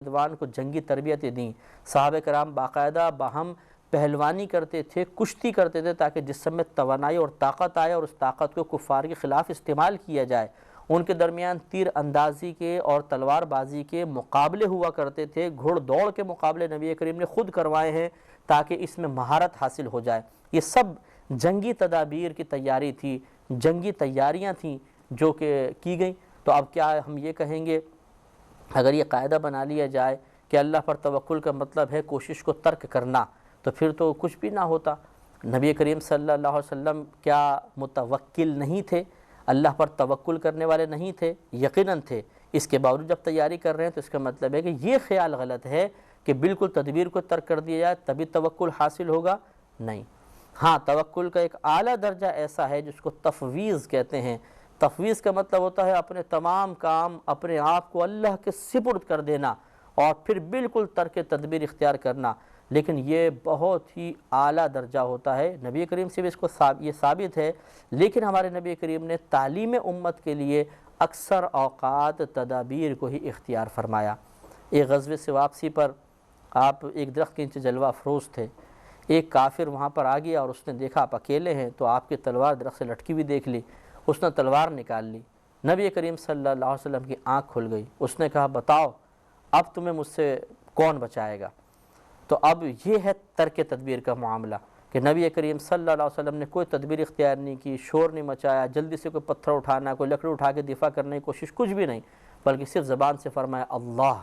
رضوان کو جنگی تربیتیں دیں۔ صحابہ کرام باقاعدہ باہم پہلوانی کرتے تھے، کشتی کرتے تھے تاکہ جسم میں توانائی اور طاقت آئے اور اس طاقت کو کفار کے خلاف استعمال کیا جائے۔ ان کے درمیان تیر اندازی کے اور تلوار بازی کے مقابلے ہوا کرتے تھے، گھوڑ دوڑ کے مقابلے نبی کریم نے خود کروائے ہیں تاکہ اس میں مہارت حاصل ہو جائے۔ یہ سب جنگی تدابیر کی تیاری تھی، جنگی تیاریاں تھیں جو کہ کی گئیں۔ تو اب کیا ہم یہ کہیں گے اگر یہ قاعدہ بنا لیا جائے کہ اللہ پر توکل کا مطلب ہے کوشش کو ترک کرنا، تو پھر تو کچھ بھی نہ ہوتا۔ نبی کریم صلی اللہ علیہ وسلم کیا متوکل نہیں تھے؟ اللہ پر توکل کرنے والے نہیں تھے؟ یقیناً تھے۔ اس کے باوجود جب تیاری کر رہے ہیں تو اس کا مطلب ہے کہ یہ خیال غلط ہے کہ بالکل تدبیر کو ترک کر دیا جائے تبھی توکل حاصل ہوگا، نہیں۔ ہاں، توکل کا ایک اعلیٰ درجہ ایسا ہے جس کو تفویض کہتے ہیں۔ تفویض کا مطلب ہوتا ہے اپنے تمام کام اپنے آپ کو اللہ کے سپرد کر دینا اور پھر بالکل ترک تدبیر اختیار کرنا، لیکن یہ بہت ہی اعلیٰ درجہ ہوتا ہے۔ نبی کریم سے بھی اس کو یہ ثابت ہے، لیکن ہمارے نبی کریم نے تعلیم امت کے لیے اکثر اوقات تدابیر کو ہی اختیار فرمایا۔ ایک غزوے سے واپسی پر آپ ایک درخت کے نیچے جلوہ افروز تھے، ایک کافر وہاں پر آ گیا اور اس نے دیکھا آپ اکیلے ہیں تو آپ کی تلوار درخت سے لٹکی ہوئی دیکھ لی، اس نے تلوار نکال لی۔ نبی کریم صلی اللہ علیہ وسلم کی آنکھ کھل گئی، اس نے کہا بتاؤ اب تمہیں مجھ سے کون بچائے گا؟ تو اب یہ ہے ترک تدبیر کا معاملہ کہ نبی کریم صلی اللہ علیہ وسلم نے کوئی تدبیر اختیار نہیں کی، شور نہیں مچایا، جلدی سے کوئی پتھر اٹھانا، کوئی لکڑی اٹھا کے دفاع کرنے کی کوشش، کچھ بھی نہیں، بلکہ صرف زبان سے فرمایا اللہ،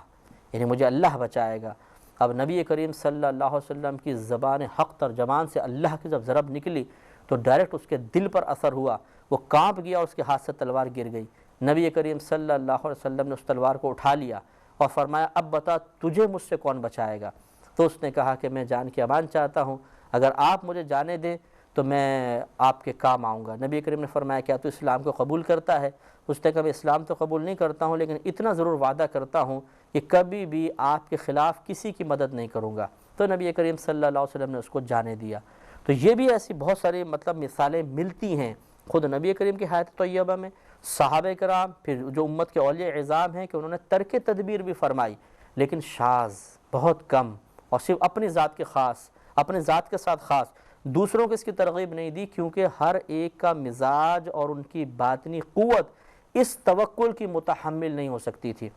یعنی مجھے اللہ بچائے گا۔ اب نبی کریم صلی اللہ علیہ وسلم کی زبان حق ترجمان سے اللہ کی جب ضرب نکلی تو ڈائریکٹ اس کے دل پر اثر ہوا، وہ کانپ گیا اور اس کے ہاتھ سے تلوار گر گئی۔ نبی کریم صلی اللہ علیہ وسلم نے اس تلوار کو اٹھا لیا اور فرمایا اب بتا تجھے مجھ سے کون بچائے گا؟ تو اس نے کہا کہ میں جان کی امان چاہتا ہوں، اگر آپ مجھے جانے دیں تو میں آپ کے کام آؤں گا۔ نبی کریم نے فرمایا کیا تو اسلام کو قبول کرتا ہے؟ اس نے کہا میں اسلام تو قبول نہیں کرتا ہوں لیکن اتنا ضرور وعدہ کرتا ہوں کہ کبھی بھی آپ کے خلاف کسی کی مدد نہیں کروں گا۔ تو نبی کریم صلی اللہ علیہ وسلم نے اس کو جانے دیا۔ تو یہ بھی ایسی بہت ساری مثالیں ملتی ہیں خود نبی کریم کی حیات طیبہ میں، صحابہ کرام، پھر جو امت کے اولیاء عظام ہیں کہ انہوں نے ترک تدبیر بھی فرمائی، لیکن شاذ، بہت کم، اور صرف اپنی ذات کے خاص، اپنے ذات کے ساتھ خاص، دوسروں کو اس کی ترغیب نہیں دی کیونکہ ہر ایک کا مزاج اور ان کی باطنی قوت اس توکل کی متحمل نہیں ہو سکتی تھی۔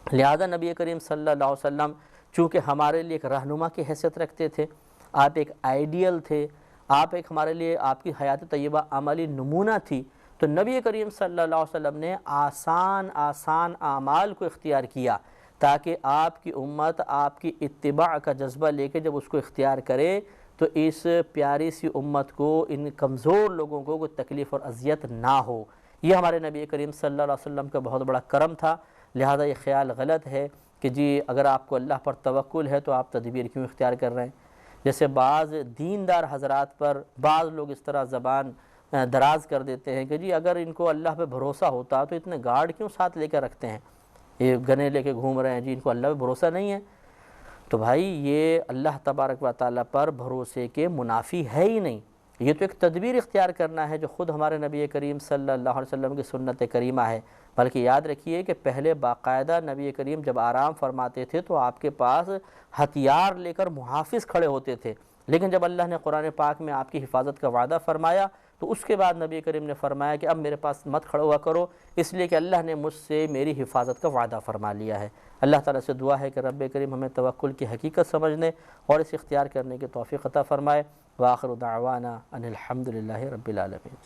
لہذا نبی کریم صلی اللہ علیہ وسلم چونکہ ہمارے لیے ایک رہنما کی حیثیت رکھتے تھے، آپ ایک آئیڈیل تھے، آپ ایک ہمارے لیے آپ کی حیات طیبہ عملی نمونہ تھی، تو نبی کریم صلی اللہ علیہ وسلم نے آسان اعمال کو اختیار کیا تاکہ آپ کی امت آپ کی اتباع کا جذبہ لے کے جب اس کو اختیار کرے تو اس پیاری سی امت کو، ان کمزور لوگوں کو کوئی تکلیف اور اذیت نہ ہو۔ یہ ہمارے نبی کریم صلی اللہ علیہ وسلم کا بہت بڑا کرم تھا۔ لہذا یہ خیال غلط ہے کہ جی اگر آپ کو اللہ پر توکل ہے تو آپ تدبیر کیوں اختیار کر رہے ہیں۔ جیسے بعض دیندار حضرات پر بعض لوگ اس طرح زبان دراز کر دیتے ہیں کہ جی اگر ان کو اللہ پہ بھروسہ ہوتا تو اتنے گارڈ کیوں ساتھ لے کر رکھتے ہیں، یہ گنے لے کے گھوم رہے ہیں، جی ان کو اللہ پہ بھروسہ نہیں ہے۔ تو بھائی یہ اللہ تبارک و تعالیٰ پر بھروسے کے منافی ہے ہی نہیں، یہ تو ایک تدبیر اختیار کرنا ہے جو خود ہمارے نبی کریم صلی اللہ علیہ وسلم کی سنت کریمہ ہے۔ بلکہ یاد رکھیے کہ پہلے باقاعدہ نبی کریم جب آرام فرماتے تھے تو آپ کے پاس ہتھیار لے کر محافظ کھڑے ہوتے تھے، لیکن جب اللہ نے قرآن پاک میں آپ کی حفاظت کا وعدہ فرمایا تو اس کے بعد نبی کریم نے فرمایا کہ اب میرے پاس مت کھڑا ہوا کرو، اس لیے کہ اللہ نے مجھ سے میری حفاظت کا وعدہ فرما لیا ہے۔ اللہ تعالیٰ سے دعا ہے کہ رب کریم ہمیں توکل کی حقیقت سمجھنے اور اس اختیار کرنے کی توفیق عطا فرمائے۔ وآخر دعوانا ان الحمد للہ رب العالمین۔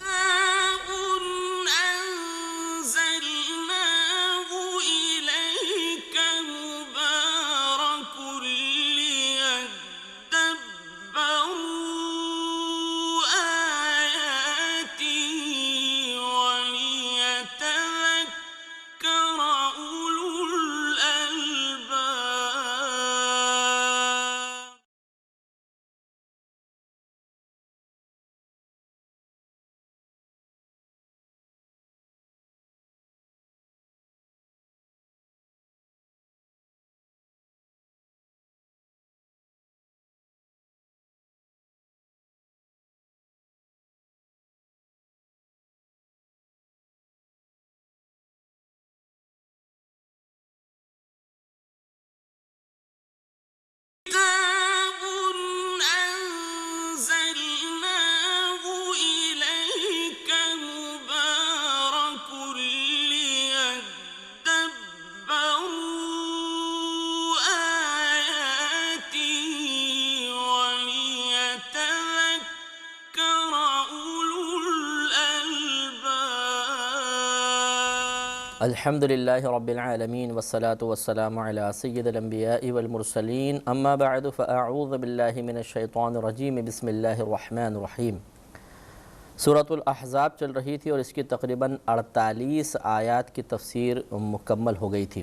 الحمدللہ رب العالمین والصلاة والسلام علی سید الانبیاء والمرسلین اما بعد فاعوذ باللہ من الشیطان الرجیم بسم اللہ الرحمن الرحیم۔ سورۃ الاحزاب چل رہی تھی اور اس کی تقریباً 48 آیات کی تفسیر مکمل ہو گئی تھی،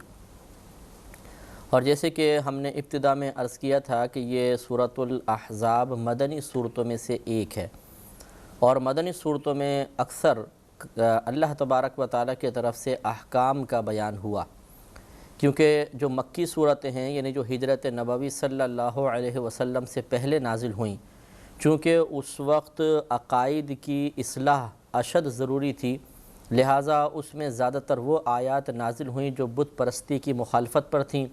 اور جیسے کہ ہم نے ابتدا میں عرض کیا تھا کہ یہ سورۃ الاحزاب مدنی صورتوں میں سے ایک ہے، اور مدنی صورتوں میں اکثر اللہ تبارک و تعالیٰ کی طرف سے احکام کا بیان ہوا، کیونکہ جو مکی صورتیں ہیں یعنی جو ہجرت نبوی صلی اللہ علیہ وسلم سے پہلے نازل ہوئیں، چونکہ اس وقت عقائد کی اصلاح اشد ضروری تھی، لہٰذا اس میں زیادہ تر وہ آیات نازل ہوئیں جو بت پرستی کی مخالفت پر تھیں،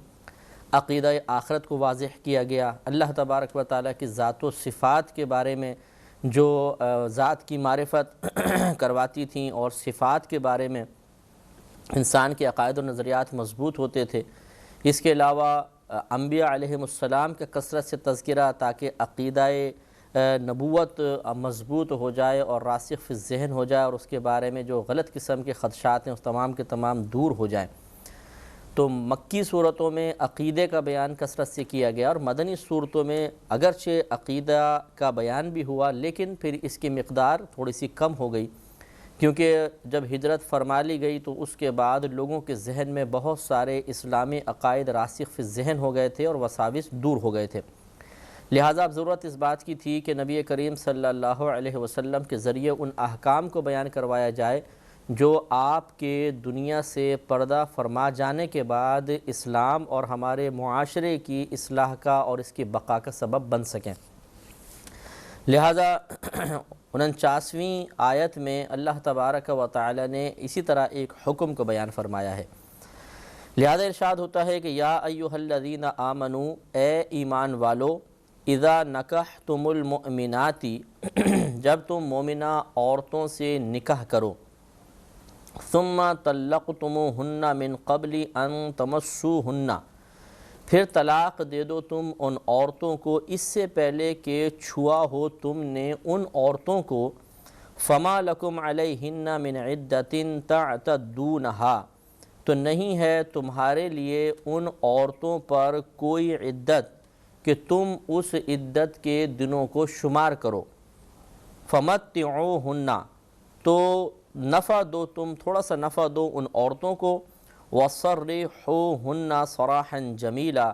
عقیدہ آخرت کو واضح کیا گیا، اللہ تبارک و تعالیٰ کی ذات و صفات کے بارے میں جو ذات کی معرفت کرواتی تھیں اور صفات کے بارے میں انسان کے عقائد و نظریات مضبوط ہوتے تھے۔ اس کے علاوہ انبیاء علیہم السلام کا کثرت سے تذکرہ تاکہ عقیدہ نبوت مضبوط ہو جائے اور راسخ فی الذہن ہو جائے، اور اس کے بارے میں جو غلط قسم کے خدشات ہیں اس تمام کے تمام دور ہو جائیں۔ تو مکی صورتوں میں عقیدے کا بیان کثرت سے کیا گیا، اور مدنی صورتوں میں اگرچہ عقیدہ کا بیان بھی ہوا لیکن پھر اس کی مقدار تھوڑی سی کم ہو گئی، کیونکہ جب ہجرت فرما لی گئی تو اس کے بعد لوگوں کے ذہن میں بہت سارے اسلامی عقائد راسخ فی الذہن ہو گئے تھے اور وساوس دور ہو گئے تھے، لہٰذا اب ضرورت اس بات کی تھی کہ نبی کریم صلی اللہ علیہ وسلم کے ذریعے ان احکام کو بیان کروایا جائے جو آپ کے دنیا سے پردہ فرما جانے کے بعد اسلام اور ہمارے معاشرے کی اصلاح کا اور اس کی بقا کا سبب بن سکیں۔ لہٰذا 49ویں آیت میں اللہ تبارک و تعالی نے اسی طرح ایک حکم کو بیان فرمایا ہے، لہذا ارشاد ہوتا ہے کہ یا ایھا الذین آمنوا، اے ایمان والو، اذا نکحتم المؤمنات، جب تم مومنہ عورتوں سے نکاح کرو، ثم طلقتموہن من قبل ان تمسوہن، پھر طلاق دے دو تم ان عورتوں کو اس سے پہلے کہ چھوا ہو تم نے ان عورتوں کو، فما لکم علیہن من عدۃ تعتدونہا، تو نہیں ہے تمہارے لیے ان عورتوں پر کوئی عدت کہ تم اس عدت کے دنوں کو شمار کرو، فمتعوہن، تو نفع دو تم، تھوڑا سا نفع دو ان عورتوں کو، وَصَرِّحُوهُنَّ صَرَاحًا جَمِيلًا،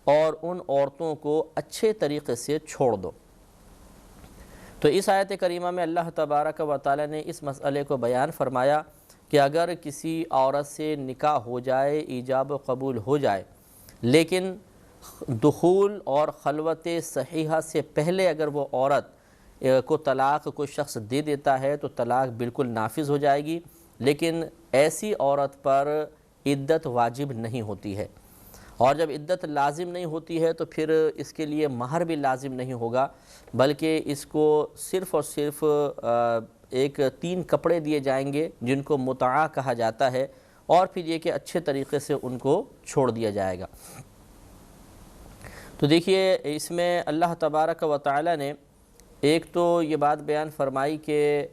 اور ان عورتوں کو اچھے طریقے سے چھوڑ دو۔ تو اس آیت کریمہ میں اللہ تبارک و تعالی نے اس مسئلے کو بیان فرمایا کہ اگر کسی عورت سے نکاح ہو جائے، ایجاب و قبول ہو جائے، لیکن دخول اور خلوت صحیحہ سے پہلے اگر وہ عورت کو طلاق کوئی شخص دے دیتا ہے تو طلاق بالکل نافذ ہو جائے گی، لیکن ایسی عورت پر عدت واجب نہیں ہوتی ہے، اور جب عدت لازم نہیں ہوتی ہے تو پھر اس کے لیے مہر بھی لازم نہیں ہوگا، بلکہ اس کو صرف اور صرف 3 کپڑے دیے جائیں گے جن کو متعہ کہا جاتا ہے، اور پھر یہ کہ اچھے طریقے سے ان کو چھوڑ دیا جائے گا۔ تو دیکھیے اس میں اللہ تبارک و تعالی نے ایک تو یہ بات بیان فرمائی کہ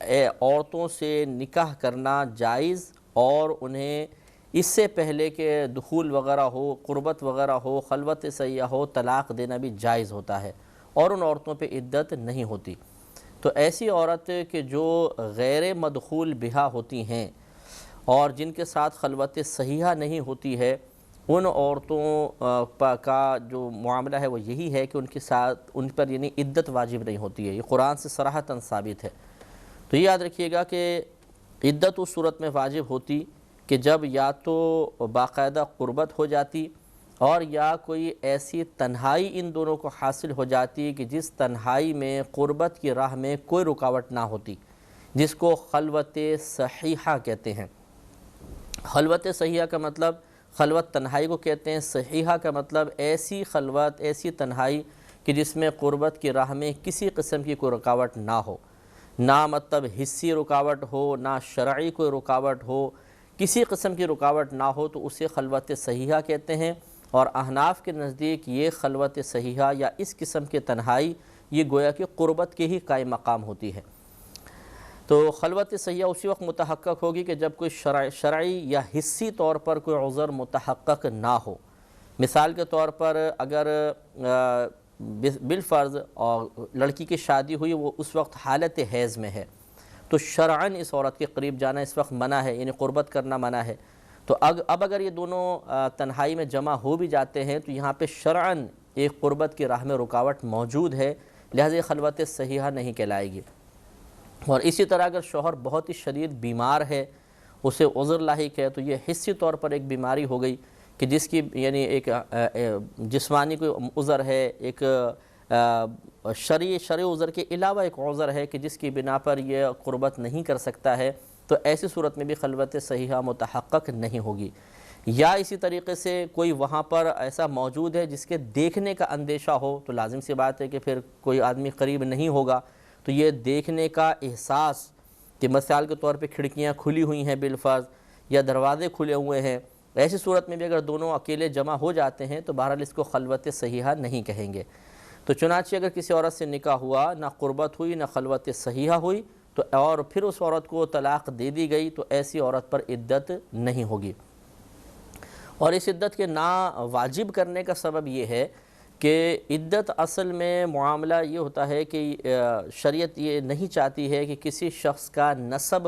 عورتوں سے نکاح کرنا جائز، اور انہیں اس سے پہلے کہ دخول وغیرہ ہو، قربت وغیرہ ہو، خلوت صحیحہ ہو، طلاق دینا بھی جائز ہوتا ہے، اور ان عورتوں پہ عدت نہیں ہوتی۔ تو ایسی عورت کہ جو غیر مدخول بہا ہوتی ہیں اور جن کے ساتھ خلوت صحیحہ نہیں ہوتی ہے، ان عورتوں کا جو معاملہ ہے وہ یہی ہے کہ ان کے ساتھ ان پر یعنی عدت واجب نہیں ہوتی ہے، یہ قرآن سے صراحتاً ثابت ہے۔ تو یہ یاد رکھیے گا کہ عدت اس صورت میں واجب ہوتی کہ جب یا تو باقاعدہ قربت ہو جاتی، اور یا کوئی ایسی تنہائی ان دونوں کو حاصل ہو جاتی کہ جس تنہائی میں قربت کی راہ میں کوئی رکاوٹ نہ ہوتی، جس کو خلوت صحیحہ کہتے ہیں۔ خلوت صحیحہ کا مطلب خلوت تنہائی کو کہتے ہیں، صحیحہ کا مطلب ایسی خلوت، ایسی تنہائی کہ جس میں قربت کی راہ میں کسی قسم کی کوئی رکاوٹ نہ ہو، نہ مطلب حصی رکاوٹ ہو، نہ شرعی کوئی رکاوٹ ہو، کسی قسم کی رکاوٹ نہ ہو، تو اسے خلوت صحیحہ کہتے ہیں۔ اور احناف کے نزدیک یہ خلوت صحیحہ یا اس قسم کی تنہائی یہ گویا کہ قربت کے ہی قائم مقام ہوتی ہے۔ تو خلوت صحیحہ اسی وقت متحقق ہوگی کہ جب کوئی شرعی یا حسی طور پر کوئی عذر متحقق نہ ہو۔ مثال کے طور پر اگر بالفرض اور لڑکی کی شادی ہوئی، وہ اس وقت حالت حیض میں ہے، تو شرعاً اس عورت کے قریب جانا اس وقت منع ہے، یعنی قربت کرنا منع ہے۔ تو اب اگر یہ دونوں تنہائی میں جمع ہو بھی جاتے ہیں تو یہاں پہ شرعاً ایک قربت کی راہ میں رکاوٹ موجود ہے، لہذا یہ خلوت صحیحہ نہیں کہلائے گی۔ اور اسی طرح اگر شوہر بہت ہی شدید بیمار ہے، اسے عذر لاحق ہے، تو یہ حسی طور پر ایک بیماری ہو گئی کہ جس کی یعنی ایک جسمانی کوئی عذر ہے، ایک شرعی عذر کے علاوہ ایک عذر ہے کہ جس کی بنا پر یہ قربت نہیں کر سکتا ہے، تو ایسی صورت میں بھی خلوت صحیحہ متحقق نہیں ہوگی۔ یا اسی طریقے سے کوئی وہاں پر ایسا موجود ہے جس کے دیکھنے کا اندیشہ ہو، تو لازم سی بات ہے کہ پھر کوئی آدمی قریب نہیں ہوگا، تو یہ دیکھنے کا احساس کہ مثال کے طور پہ کھڑکیاں کھلی ہوئی ہیں بالفرض یا دروازے کھلے ہوئے ہیں، ایسی صورت میں بھی اگر دونوں اکیلے جمع ہو جاتے ہیں تو بہرحال اس کو خلوت صحیحہ نہیں کہیں گے۔ تو چنانچہ اگر کسی عورت سے نکاح ہوا، نہ قربت ہوئی نہ خلوت صحیحہ ہوئی، تو اور پھر اس عورت کو طلاق دے دی گئی، تو ایسی عورت پر عدت نہیں ہوگی۔ اور اس عدت کے نا واجب کرنے کا سبب یہ ہے کہ عدت اصل میں معاملہ یہ ہوتا ہے کہ شریعت یہ نہیں چاہتی ہے کہ کسی شخص کا نسب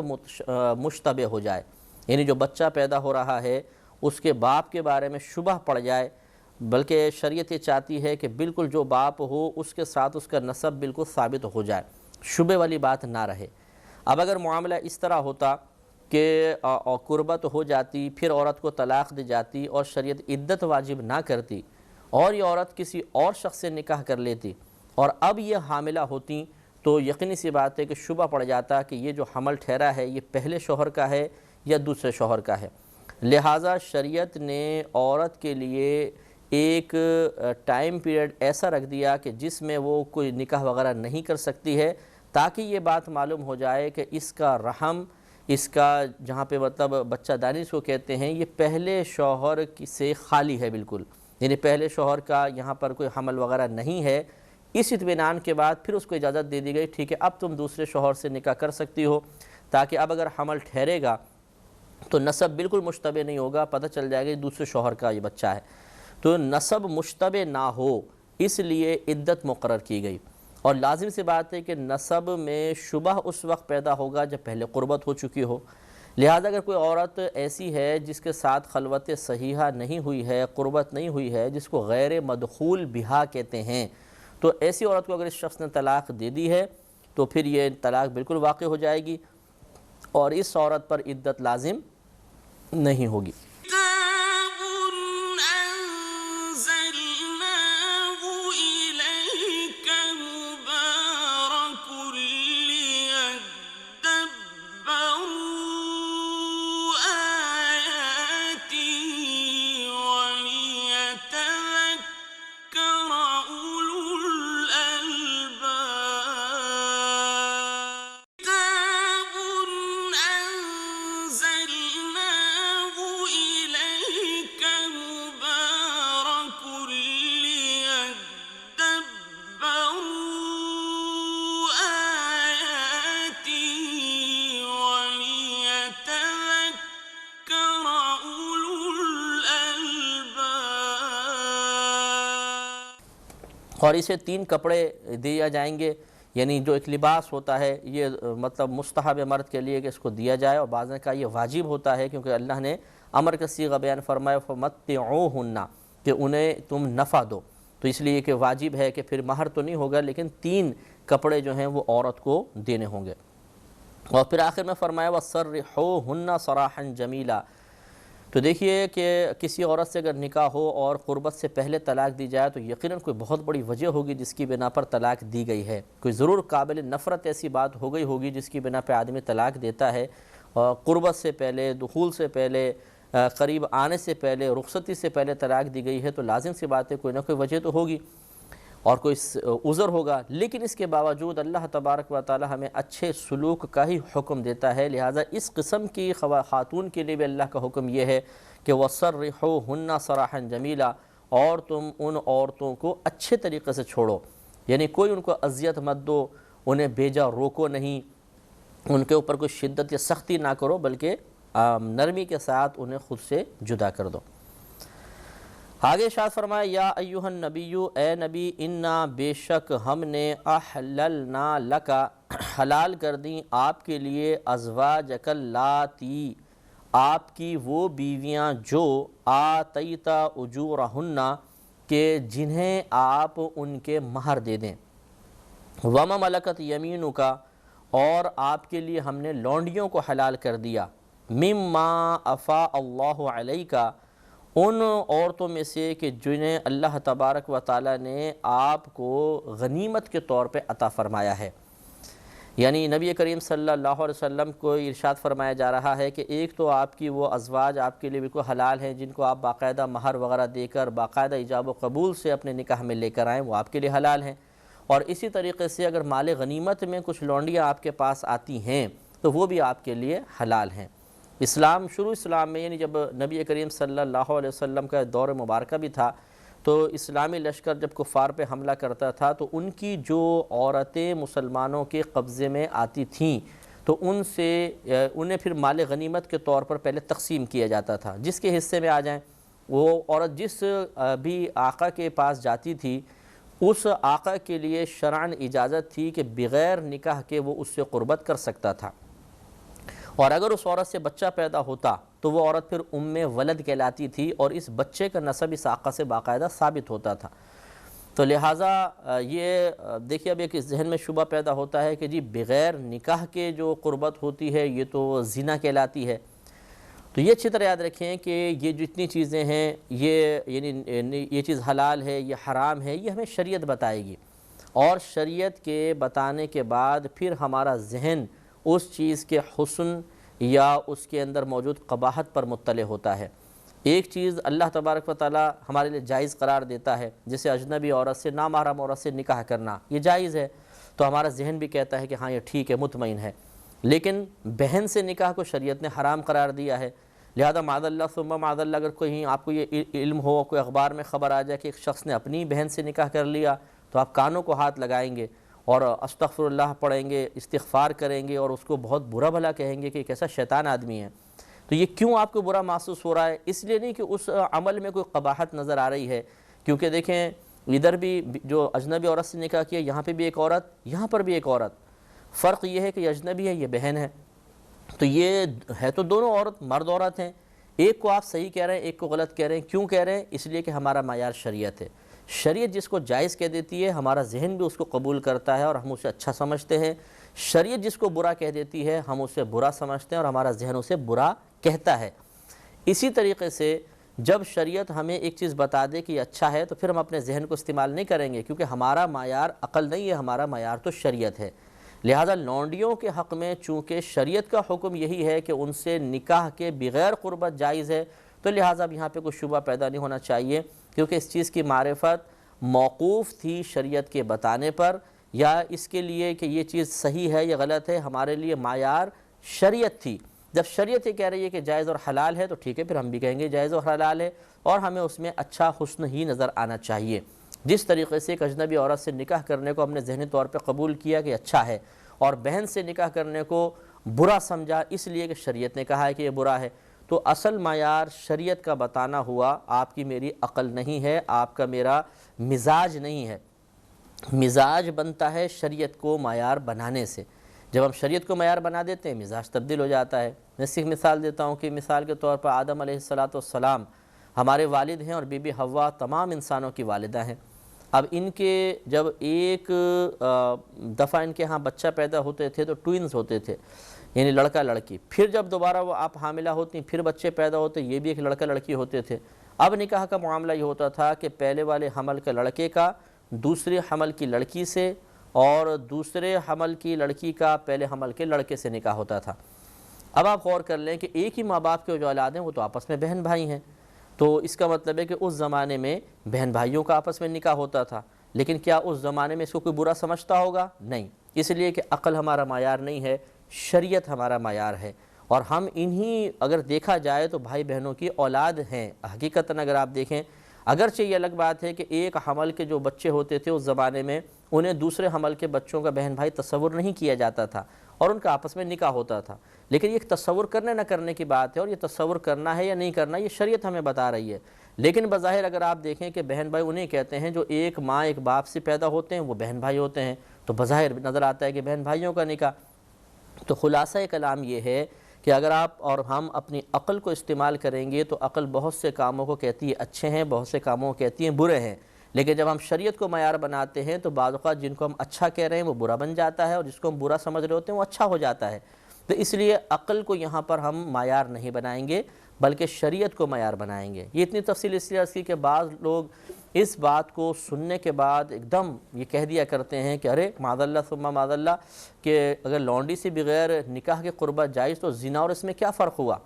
مشتبہ ہو جائے، یعنی جو بچہ پیدا ہو رہا ہے اس کے باپ کے بارے میں شبہ پڑ جائے، بلکہ شریعت یہ چاہتی ہے کہ بالکل جو باپ ہو اس کے ساتھ اس کا نسب بالکل ثابت ہو جائے، شبہ والی بات نہ رہے۔ اب اگر معاملہ اس طرح ہوتا کہ قربت ہو جاتی، پھر عورت کو طلاق دی جاتی اور شریعت عدت واجب نہ کرتی اور یہ عورت کسی اور شخص سے نکاح کر لیتی اور اب یہ حاملہ ہوتی، تو یقینی سی بات ہے کہ شبہ پڑ جاتا کہ یہ جو حمل ٹھہرا ہے یہ پہلے شوہر کا ہے یا دوسرے شوہر کا ہے۔ لہٰذا شریعت نے عورت کے لیے ایک ٹائم پیریڈ ایسا رکھ دیا کہ جس میں وہ کوئی نکاح وغیرہ نہیں کر سکتی ہے، تاکہ یہ بات معلوم ہو جائے کہ اس کا رحم، اس کا جہاں پہ مطلب بچہ دانی اس کو کہتے ہیں، یہ پہلے شوہر سے خالی ہے بالکل، یعنی پہلے شوہر کا یہاں پر کوئی حمل وغیرہ نہیں ہے۔ اس اطمینان کے بعد پھر اس کو اجازت دے دی گئی، ٹھیک ہے اب تم دوسرے شوہر سے نکاح کر سکتی ہو، تاکہ اب اگر حمل ٹھہرے گا تو نسب بالکل مشتبہ نہیں ہوگا، پتہ چل جائے گا کہ دوسرے شوہر کا یہ بچہ ہے۔ تو نسب مشتبہ نہ ہو اس لیے عدت مقرر کی گئی، اور لازم سی بات ہے کہ نسب میں شبہ اس وقت پیدا ہوگا جب پہلے قربت ہو چکی ہو۔ لہذا اگر کوئی عورت ایسی ہے جس کے ساتھ خلوت صحیحہ نہیں ہوئی ہے، قربت نہیں ہوئی ہے، جس کو غیر مدخول بہا کہتے ہیں، تو ایسی عورت کو اگر اس شخص نے طلاق دے دی ہے تو پھر یہ طلاق بالکل واقع ہو جائے گی اور اس عورت پر عدت لازم نہیں ہوگی۔ اور اسے 3 کپڑے دیا جائیں گے، یعنی جو ایک لباس ہوتا ہے یہ مطلب مستحب مرد کے لیے کہ اس کو دیا جائے، اور بعض نے کہا یہ واجب ہوتا ہے کیونکہ اللہ نے امر کا صیغہ بیان فرمایا فَمَتِّعُوهُنَّ کہ انہیں تم نفع دو، تو اس لیے کہ واجب ہے کہ پھر مہر تو نہیں ہوگا لیکن 3 کپڑے جو ہیں وہ عورت کو دینے ہوں گے۔ اور پھر آخر میں فرمایا وَسَرِّحُوهُنَّ صَرَاحًا جَمِيلًا، تو دیکھیے کہ کسی عورت سے اگر نکاح ہو اور قربت سے پہلے طلاق دی جائے تو یقیناً کوئی بہت بڑی وجہ ہوگی جس کی بنا پر طلاق دی گئی ہے، کوئی ضرور قابل نفرت ایسی بات ہو گئی ہوگی جس کی بنا پہ آدمی طلاق دیتا ہے، اور قربت سے پہلے، دخول سے پہلے، قریب آنے سے پہلے، رخصتی سے پہلے طلاق دی گئی ہے، تو لازم سی بات ہے کوئی نہ کوئی وجہ تو ہوگی اور کوئی عذر ہوگا، لیکن اس کے باوجود اللہ تبارک و تعالی ہمیں اچھے سلوک کا ہی حکم دیتا ہے، لہٰذا اس قسم کی خاتون کے لیے بھی اللہ کا حکم یہ ہے کہ وَسَرِّحُوهُنَّ صَرَاحًا جَمِيلًا، اور تم ان عورتوں کو اچھے طریقے سے چھوڑو، یعنی کوئی ان کو اذیت مت دو، انہیں بیجا روکو نہیں، ان کے اوپر کوئی شدت یا سختی نہ کرو، بلکہ نرمی کے ساتھ انہیں خود سے جدا کر دو۔ آگے ارشاد فرمایا یا ایھا النبی، اے نبی، انا بے شک ہم نے احللنا لکا حلال کر دیں آپ کے لیے ازواجک اللاتی آپ کی وہ بیویاں جو آتیتا اجورہن کہ جنہیں آپ ان کے مہر دے دیں، وما ملکت یمینک اور آپ کے لیے ہم نے لونڈیوں کو حلال کر دیا، مما افاء اللہ علیک ان عورتوں میں سے کہ جنہیں اللہ تبارک و تعالی نے آپ کو غنیمت کے طور پہ عطا فرمایا ہے۔ یعنی نبی کریم صلی اللہ علیہ وسلم کو ارشاد فرمایا جا رہا ہے کہ ایک تو آپ کی وہ ازواج آپ کے لیے بالکل حلال ہیں جن کو آپ باقاعدہ مہر وغیرہ دے کر باقاعدہ ایجاب و قبول سے اپنے نکاح میں لے کر آئیں، وہ آپ کے لیے حلال ہیں، اور اسی طریقے سے اگر مال غنیمت میں کچھ لونڈیاں آپ کے پاس آتی ہیں تو وہ بھی آپ کے لیے حلال ہیں۔ شروع اسلام میں یعنی جب نبی کریم صلی اللہ علیہ وسلم کا دور مبارکہ بھی تھا تو اسلامی لشکر جب کفار پہ حملہ کرتا تھا تو ان کی جو عورتیں مسلمانوں کے قبضے میں آتی تھیں تو انہیں پھر مال غنیمت کے طور پر پہلے تقسیم کیا جاتا تھا، جس کے حصے میں آ جائیں وہ عورت جس بھی آقا کے پاس جاتی تھی اس آقا کے لیے شرعاً اجازت تھی کہ بغیر نکاح کے وہ اس سے قربت کر سکتا تھا، اور اگر اس عورت سے بچہ پیدا ہوتا تو وہ عورت پھر ام ولد کہلاتی تھی اور اس بچے کا نسب اس آقا سے باقاعدہ ثابت ہوتا تھا۔ تو لہٰذا یہ دیکھیے اب ایک ذہن میں شبہ پیدا ہوتا ہے کہ جی بغیر نکاح کے جو قربت ہوتی ہے یہ تو زنا کہلاتی ہے، تو یہ اچھی طرح یاد رکھیں کہ یہ جتنی چیزیں ہیں یہ چیز حلال ہے یہ حرام ہے یہ ہمیں شریعت بتائے گی، اور شریعت کے بتانے کے بعد پھر ہمارا ذہن اس چیز کے حسن یا اس کے اندر موجود قباحت پر مطلع ہوتا ہے۔ ایک چیز اللہ تبارک و تعالی ہمارے لیے جائز قرار دیتا ہے، جیسے اجنبی عورت سے نامحرم عورت سے نکاح کرنا یہ جائز ہے، تو ہمارا ذہن بھی کہتا ہے کہ ہاں یہ ٹھیک ہے مطمئن ہے، لیکن بہن سے نکاح کو شریعت نے حرام قرار دیا ہے۔ لہذا معاذ اللہ ثم معاذ اللہ اگر کوئی آپ کو یہ علم ہو، کوئی اخبار میں خبر آ جائے کہ ایک شخص نے اپنی بہن سے نکاح کر لیا تو آپ کانوں کو ہاتھ لگائیں گے اور استغفر اللہ پڑھیں گے، استغفار کریں گے اور اس کو بہت برا بھلا کہیں گے کہ کیسا شیطان آدمی ہے۔ تو یہ کیوں آپ کو برا محسوس ہو رہا ہے؟ اس لیے نہیں کہ اس عمل میں کوئی قباحت نظر آ رہی ہے، کیونکہ دیکھیں ادھر بھی جو اجنبی عورت سے نکاح کیا یہاں پہ بھی ایک عورت یہاں پر بھی ایک عورت، فرق یہ ہے کہ یہ اجنبی ہے یہ بہن ہے، تو یہ ہے تو دونوں عورت مرد عورت ہیں، ایک کو آپ صحیح کہہ رہے ہیں ایک کو غلط کہہ رہے ہیں، کیوں کہہ رہے ہیں؟ اس لیے کہ ہمارا معیار شریعت ہے، شریعت جس کو جائز کہہ دیتی ہے ہمارا ذہن بھی اس کو قبول کرتا ہے اور ہم اسے اچھا سمجھتے ہیں، شریعت جس کو برا کہہ دیتی ہے ہم اسے برا سمجھتے ہیں اور ہمارا ذہن اسے برا کہتا ہے۔ اسی طریقے سے جب شریعت ہمیں ایک چیز بتا دے کہ یہ اچھا ہے تو پھر ہم اپنے ذہن کو استعمال نہیں کریں گے، کیونکہ ہمارا معیار عقل نہیں ہے، ہمارا معیار تو شریعت ہے۔ لہذا لونڈیوں کے حق میں چونکہ شریعت کا حکم یہی ہے کہ ان سے نکاح کے بغیر قربت جائز ہے، تو لہٰذا اب یہاں پہ کوئی شبہ پیدا نہیں ہونا چاہیے، کیونکہ اس چیز کی معرفت موقوف تھی شریعت کے بتانے پر، یا اس کے لیے کہ یہ چیز صحیح ہے یا غلط ہے ہمارے لیے معیار شریعت تھی۔ جب شریعت یہ کہہ رہی ہے کہ جائز اور حلال ہے تو ٹھیک ہے، پھر ہم بھی کہیں گے جائز اور حلال ہے، اور ہمیں اس میں اچھا حسن ہی نظر آنا چاہیے۔ جس طریقے سے ایک اجنبی عورت سے نکاح کرنے کو ہم نے ذہنی طور پہ قبول کیا کہ اچھا ہے، اور بہن سے نکاح کرنے کو برا سمجھا اس لیے کہ شریعت نے کہا ہے کہ یہ برا ہے، تو اصل معیار شریعت کا بتانا ہوا، آپ کی میری عقل نہیں ہے، آپ کا میرا مزاج نہیں ہے۔ مزاج بنتا ہے شریعت کو معیار بنانے سے، جب ہم شریعت کو معیار بنا دیتے ہیں مزاج تبدیل ہو جاتا ہے۔ میں صرف مثال دیتا ہوں کہ مثال کے طور پر آدم علیہ السلام ہمارے والد ہیں اور بی بی حوا تمام انسانوں کی والدہ ہیں۔ اب ان کے جب ایک دفعہ ان کے ہاں بچہ پیدا ہوتے تھے تو ٹوئنز ہوتے تھے، یعنی لڑکا لڑکی، پھر جب دوبارہ وہ آپ حاملہ ہوتی پھر بچے پیدا ہوتے یہ بھی ایک لڑکا لڑکی ہوتے تھے۔ اب نکاح کا معاملہ یہ ہوتا تھا کہ پہلے والے حمل کے لڑکے کا دوسرے حمل کی لڑکی سے اور دوسرے حمل کی لڑکی کا پہلے حمل کے لڑکے سے نکاح ہوتا تھا۔ اب آپ غور کر لیں کہ ایک ہی ماں باپ کے جو اولاد ہیں وہ تو آپس میں بہن بھائی ہیں، تو اس کا مطلب ہے کہ اس زمانے میں بہن بھائیوں کا آپس میں نکاح ہوتا تھا، لیکن کیا اس زمانے میں اس کو کوئی برا سمجھتا ہوگا؟ نہیں، اس لیے کہ عقل ہمارا معیار نہیں ہے، شریعت ہمارا معیار ہے، اور ہم انہی اگر دیکھا جائے تو بھائی بہنوں کی اولاد ہیں حقیقتاً۔ اگر آپ دیکھیں اگرچہ یہ الگ بات ہے کہ ایک حمل کے جو بچے ہوتے تھے اس زمانے میں انہیں دوسرے حمل کے بچوں کا بہن بھائی تصور نہیں کیا جاتا تھا، اور ان کا آپس میں نکاح ہوتا تھا۔ لیکن یہ تصور کرنے نہ کرنے کی بات ہے، اور یہ تصور کرنا ہے یا نہیں کرنا یہ شریعت ہمیں بتا رہی ہے۔ لیکن بظاہر اگر آپ دیکھیں کہ بہن بھائی انہیں کہتے ہیں جو ایک ماں ایک باپ سے پیدا ہوتے ہیں، وہ بہن بھائی ہوتے ہیں، تو بظاہر نظر آتا ہے کہ بہن بھائیوں کا نکاح۔ تو خلاصہ کلام یہ ہے کہ اگر آپ اور ہم اپنی عقل کو استعمال کریں گے تو عقل بہت سے کاموں کو کہتی ہے اچھے ہیں، بہت سے کاموں کو کہتی ہیں برے ہیں، لیکن جب ہم شریعت کو معیار بناتے ہیں تو بعض اوقات جن کو ہم اچھا کہہ رہے ہیں وہ برا بن جاتا ہے، اور جس کو ہم برا سمجھ رہے ہوتے ہیں وہ اچھا ہو جاتا ہے۔ تو اس لیے عقل کو یہاں پر ہم معیار نہیں بنائیں گے بلکہ شریعت کو معیار بنائیں گے۔ یہ اتنی تفصیل اس لیے عرض کی کہ بعض لوگ اس بات کو سننے کے بعد ایک دم یہ کہہ دیا کرتے ہیں کہ ارے معاذ اللہ ثم معاذ اللہ، کہ اگر لونڈی سے بغیر نکاح کے قربت جائز تو زنا اور اس میں کیا فرق ہوا؟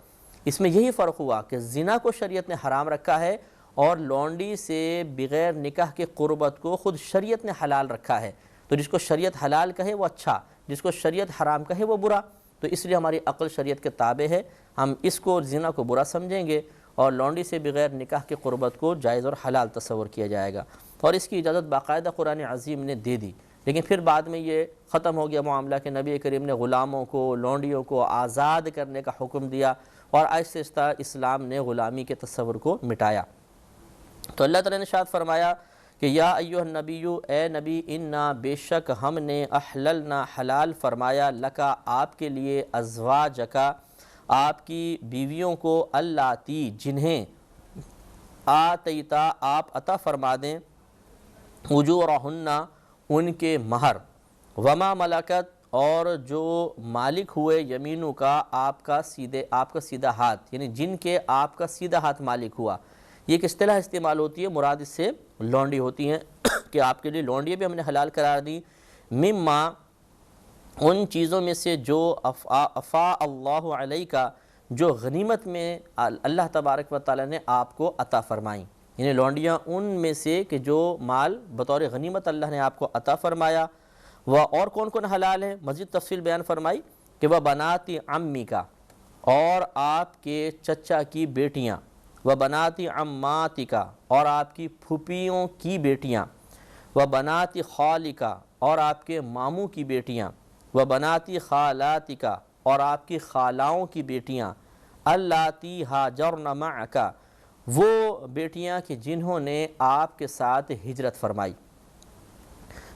اس میں یہی فرق ہوا کہ زنا کو شریعت نے حرام رکھا ہے اور لونڈی سے بغیر نکاح کے قربت کو خود شریعت نے حلال رکھا ہے۔ تو جس کو شریعت حلال کہے وہ اچھا، جس کو شریعت حرام کہے وہ برا۔ تو اس لیے ہماری عقل شریعت کے تابع ہے، ہم اس کو زنا کو برا سمجھیں گے اور لونڈی سے بغیر نکاح کے قربت کو جائز اور حلال تصور کیا جائے گا، اور اس کی اجازت باقاعدہ قرآن عظیم نے دے دی۔ لیکن پھر بعد میں یہ ختم ہو گیا معاملہ کہ نبی کریم نے غلاموں کو، لونڈیوں کو آزاد کرنے کا حکم دیا، اور آہستہ آہستہ اسلام نے غلامی کے تصور کو مٹایا۔ تو اللہ تعالیٰ نے ارشاد فرمایا کہ یا ایھا النبی، اے نبی، انا بے شک ہم نے احللنا حلال فرمایا لکا آپ کے لیے، ازواجکا آپ کی بیویوں کو، اللاتی جنہیں آتیتا آپ عطا فرما دیں، اجورہن ان کے مہر، وما ملکت اور جو مالک ہوئے، یمینوں کا آپ کا سیدھا ہاتھ، یعنی جن کے آپ کا سیدھا ہاتھ مالک ہوا۔ یہ ایک اصطلاح استعمال ہوتی ہے، مراد اس سے لونڈی ہوتی ہیں کہ آپ کے لیے لونڈیاں بھی ہم نے حلال قرار دی، مما ان چیزوں میں سے جو افا اللہ علیہ کا جو غنیمت میں اللہ تبارک و تعالیٰ نے آپ کو عطا فرمائیں، یعنی لونڈیاں ان میں سے کہ جو مال بطور غنیمت اللہ نے آپ کو عطا فرمایا۔ وہ اور کون کون حلال ہیں، مزید تفصیل بیان فرمائی کہ وہ بناتی عمی کا، اور آپ کے چچا کی بیٹیاں، وہ بناتی عماتی کا، اور آپ کی پھوپھیوں کی بیٹیاں، وہ بناتی خالی کا، اور آپ کے ماموں کی بیٹیاں، وہ بناتی خالاتی کا، اور آپ کی خالاؤں کی بیٹیاں، اللاتی ہاجرن معک وہ بیٹیاں کہ جنہوں نے آپ کے ساتھ ہجرت فرمائی۔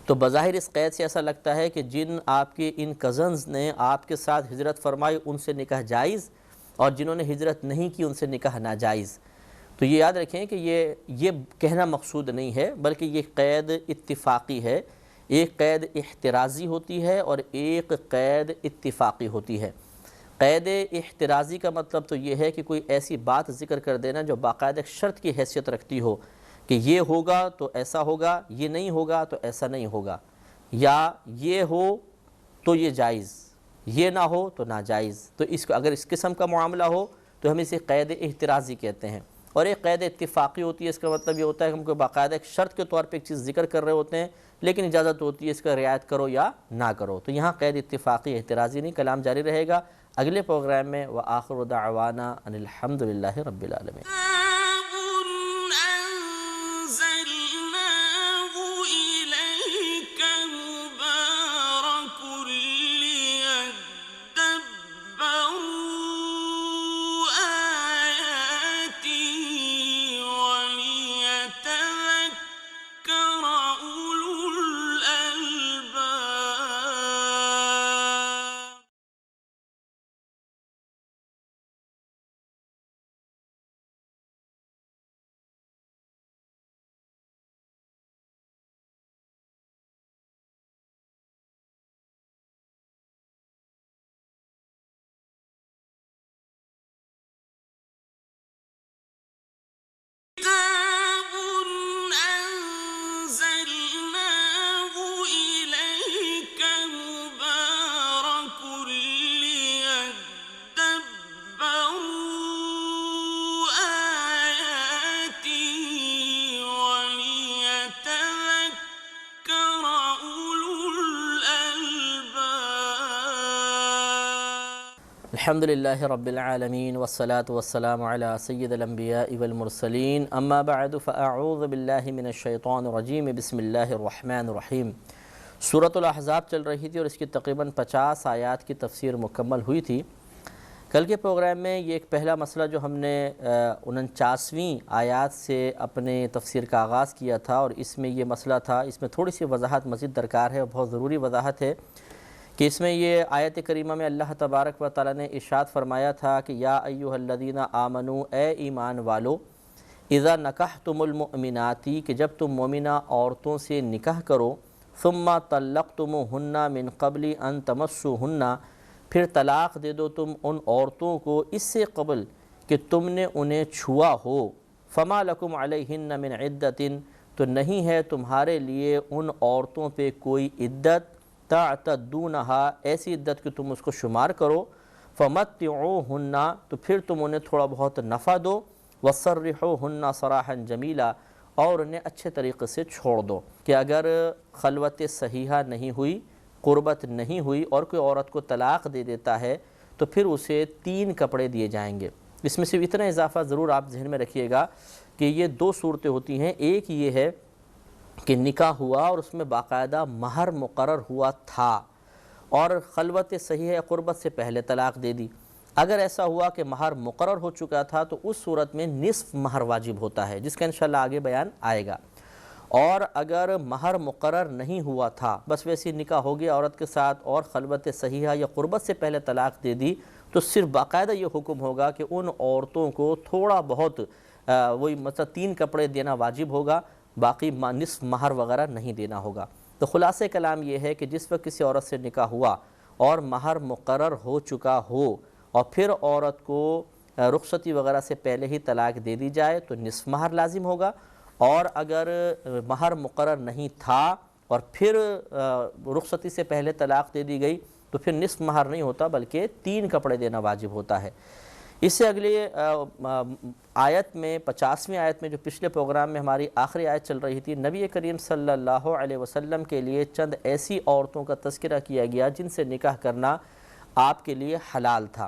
تو بظاہر اس قید سے ایسا لگتا ہے کہ جن آپ کے ان کزنز نے آپ کے ساتھ ہجرت فرمائی ان سے نکاح جائز، اور جنہوں نے ہجرت نہیں کی ان سے نکاح ناجائز۔ تو یہ یاد رکھیں کہ یہ کہنا مقصود نہیں ہے، بلکہ یہ قید اتفاقی ہے۔ ایک قید احترازی ہوتی ہے اور ایک قید اتفاقی ہوتی ہے۔ قید احترازی کا مطلب تو یہ ہے کہ کوئی ایسی بات ذکر کر دینا جو باقاعدہ ایک شرط کی حیثیت رکھتی ہو کہ یہ ہوگا تو ایسا ہوگا، یہ نہیں ہوگا تو ایسا نہیں ہوگا، یا یہ ہو تو یہ جائز، یہ نہ ہو تو ناجائز۔ تو اگر اس قسم کا معاملہ ہو تو ہم اسے قید احترازی کہتے ہیں۔ اور ایک قید اتفاقی ہوتی ہے، اس کا مطلب یہ ہوتا ہے کہ ہم کو باقاعدہ ایک شرط کے طور پہ ایک چیز ذکر کر رہے ہوتے ہیں، لیکن اجازت ہوتی ہے اس کا رعایت کرو یا نہ کرو۔ تو یہاں قید اتفاقی احترازی نہیں، کلام جاری رہے گا اگلے پروگرام میں۔ وآخر دعوانا ان الحمد للہ رب العالمین۔ الحمد للہ رب العالمین والصلاة والسلام علی سید الانبیاء والمرسلین، اما بعد فاعوذ باللہ من الشیطان الرجیم، بسم اللہ الرحمن الرحیم۔ سورۃ الاحزاب چل رہی تھی اور اس کی تقریباً 50 آیات کی تفسیر مکمل ہوئی تھی۔ کل کے پروگرام میں یہ ایک پہلا مسئلہ جو ہم نے 49ویں آیات سے اپنے تفسیر کا آغاز کیا تھا، اور اس میں یہ مسئلہ تھا، اس میں تھوڑی سی وضاحت مزید درکار ہے اور بہت ضروری وضاحت ہے کہ اس میں یہ آیت کریمہ میں اللہ تبارک و تعالی نے ارشاد فرمایا تھا کہ یا ایھا الذین آمنو، اے ایمان والو، اذا نکحتم المؤمناتی، کہ جب تم مومنہ عورتوں سے نکاح کرو، ثم طلقتموہن من قبل ان تمسوہن، پھر طلاق دے دو تم ان عورتوں کو اس سے قبل کہ تم نے انہیں چھوا ہو، فما لکم علیہن من عدت، تو نہیں ہے تمہارے لیے ان عورتوں پہ کوئی عدت، تعتدونہا، ایسی عدت کہ تم اس کو شمار کرو، فمتعوہن، تو پھر تم انہیں تھوڑا بہت نفع دو، وسرحوہن سراحا جمیلا، اور انہیں اچھے طریقے سے چھوڑ دو۔ کہ اگر خلوت صحیحہ نہیں ہوئی، قربت نہیں ہوئی، اور کوئی عورت کو طلاق دے دیتا ہے تو پھر اسے 3 کپڑے دیے جائیں گے۔ اس میں صرف اتنا اضافہ ضرور آپ ذہن میں رکھیے گا کہ یہ 2 صورتیں ہوتی ہیں۔ ایک یہ ہے کہ نکاح ہوا اور اس میں باقاعدہ مہر مقرر ہوا تھا اور خلوت صحیح قربت سے پہلے طلاق دے دی۔ اگر ایسا ہوا کہ مہر مقرر ہو چکا تھا تو اس صورت میں نصف مہر واجب ہوتا ہے، جس کا انشاءاللہ آگے بیان آئے گا۔ اور اگر مہر مقرر نہیں ہوا تھا، بس ویسی نکاح ہو گیا عورت کے ساتھ اور خلوت صحیحہ یا قربت سے پہلے طلاق دے دی، تو صرف باقاعدہ یہ حکم ہوگا کہ ان عورتوں کو تھوڑا بہت وہی مثلا 3 کپڑے دینا واجب ہوگا، باقی نصف مہر وغیرہ نہیں دینا ہوگا۔ تو خلاصہ کلام یہ ہے کہ جس وقت کسی عورت سے نکاح ہوا اور مہر مقرر ہو چکا ہو اور پھر عورت کو رخصتی وغیرہ سے پہلے ہی طلاق دے دی جائے تو نصف مہر لازم ہوگا، اور اگر مہر مقرر نہیں تھا اور پھر رخصتی سے پہلے طلاق دے دی گئی تو پھر نصف مہر نہیں ہوتا بلکہ 3 کپڑے دینا واجب ہوتا ہے۔ اس سے اگلی آیت میں 50ویں آیت میں جو پچھلے پروگرام میں ہماری آخری آیت چل رہی تھی، نبی کریم صلی اللہ علیہ وسلم کے لیے چند ایسی عورتوں کا تذکرہ کیا گیا جن سے نکاح کرنا آپ کے لیے حلال تھا،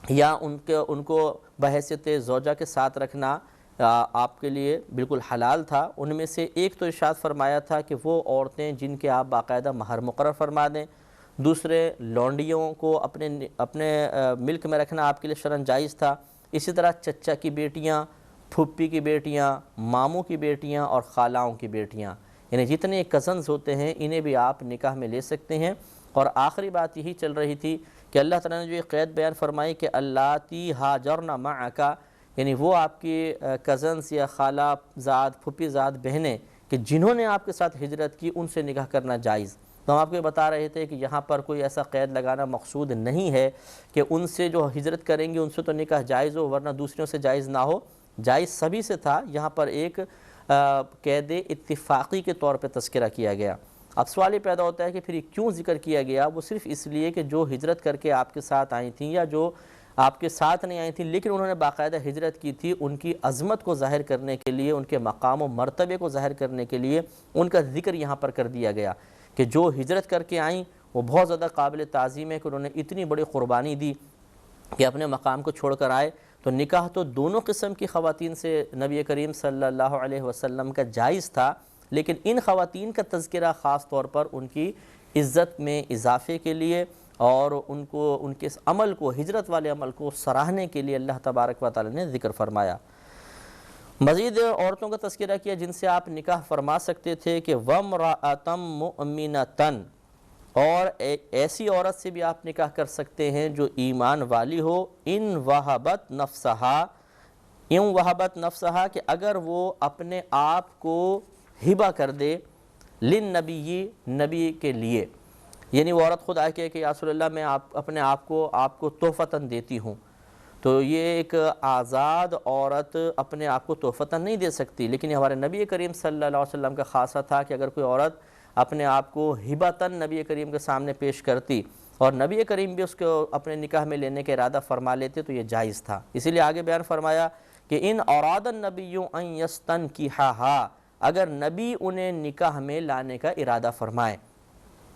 یا ان کو بحیثیت زوجہ کے ساتھ رکھنا آپ کے لیے بالکل حلال تھا۔ ان میں سے ایک تو ارشاد فرمایا تھا کہ وہ عورتیں جن کے آپ باقاعدہ مہر مقرر فرما دیں، دوسرے لونڈیوں کو اپنے ملک میں رکھنا آپ کے لیے شرعاً جائز تھا، اسی طرح چچا کی بیٹیاں، پھپھی کی بیٹیاں، ماموں کی بیٹیاں اور خالاؤں کی بیٹیاں، یعنی جتنے کزنز ہوتے ہیں انہیں بھی آپ نکاح میں لے سکتے ہیں۔ اور آخری بات یہی چل رہی تھی کہ اللہ تعالیٰ نے جو یہ قید بیان فرمائی کہ اللاتی ہاجرن معک، یعنی وہ آپ کی کزنز یا خالہ زاد، پھپھی زاد بہنیں کہ جنہوں نے آپ کے ساتھ ہجرت کی، ان سے نکاح کرنا جائز۔ تو ہم آپ کو یہ بتا رہے تھے کہ یہاں پر کوئی ایسا قید لگانا مقصود نہیں ہے کہ ان سے جو ہجرت کریں گے ان سے تو نکاح جائز ہو ورنہ دوسروں سے جائز نہ ہو، جائز سبھی سے تھا۔ یہاں پر ایک قید اتفاقی کے طور پہ تذکرہ کیا گیا۔ اب سوال یہ پیدا ہوتا ہے کہ پھر یہ کیوں ذکر کیا گیا؟ وہ صرف اس لیے کہ جو ہجرت کر کے آپ کے ساتھ آئی تھیں یا جو آپ کے ساتھ نہیں آئی تھیں لیکن انہوں نے باقاعدہ ہجرت کی تھی، ان کی عظمت کو ظاہر کرنے کے لیے، ان کے مقام و مرتبے کو ظاہر کرنے کے لیے ان کا ذکر یہاں پر کر دیا گیا کہ جو ہجرت کر کے آئیں وہ بہت زیادہ قابل تعظیم ہے کہ انہوں نے اتنی بڑی قربانی دی کہ اپنے مقام کو چھوڑ کر آئے۔ تو نکاح تو دونوں قسم کی خواتین سے نبی کریم صلی اللہ علیہ وسلم کا جائز تھا، لیکن ان خواتین کا تذکرہ خاص طور پر ان کی عزت میں اضافے کے لیے اور ان کے اس عمل کو، ہجرت والے عمل کو سراہنے کے لیے اللہ تبارک و تعالی نے ذکر فرمایا۔ مزید عورتوں کا تذکرہ کیا جن سے آپ نکاح فرما سکتے تھے کہ وَامْرَأَةً مُؤْمِنَةً، اور ایسی عورت سے بھی آپ نکاح کر سکتے ہیں جو ایمان والی ہو، ان وہبت نفسہا، کہ اگر وہ اپنے آپ کو ہبہ کر دے، للنبی، نبی کے لیے، یعنی وہ عورت خود آئے کہ یا رسول اللہ میں اپنے آپ کو تحفتاً دیتی ہوں، تو یہ ایک آزاد عورت اپنے آپ کو تحفتاً نہیں دے سکتی، لیکن یہ ہمارے نبی کریم صلی اللہ علیہ وسلم کا خاصہ تھا کہ اگر کوئی عورت اپنے آپ کو ہبتاً نبی کریم کے سامنے پیش کرتی اور نبی کریم بھی اس کو اپنے نکاح میں لینے کا ارادہ فرما لیتے تو یہ جائز تھا۔ اسی لیے آگے بیان فرمایا کہ ان اراد النبی ان یستنکحھا، اگر نبی انہیں نکاح میں لانے کا ارادہ فرمائے،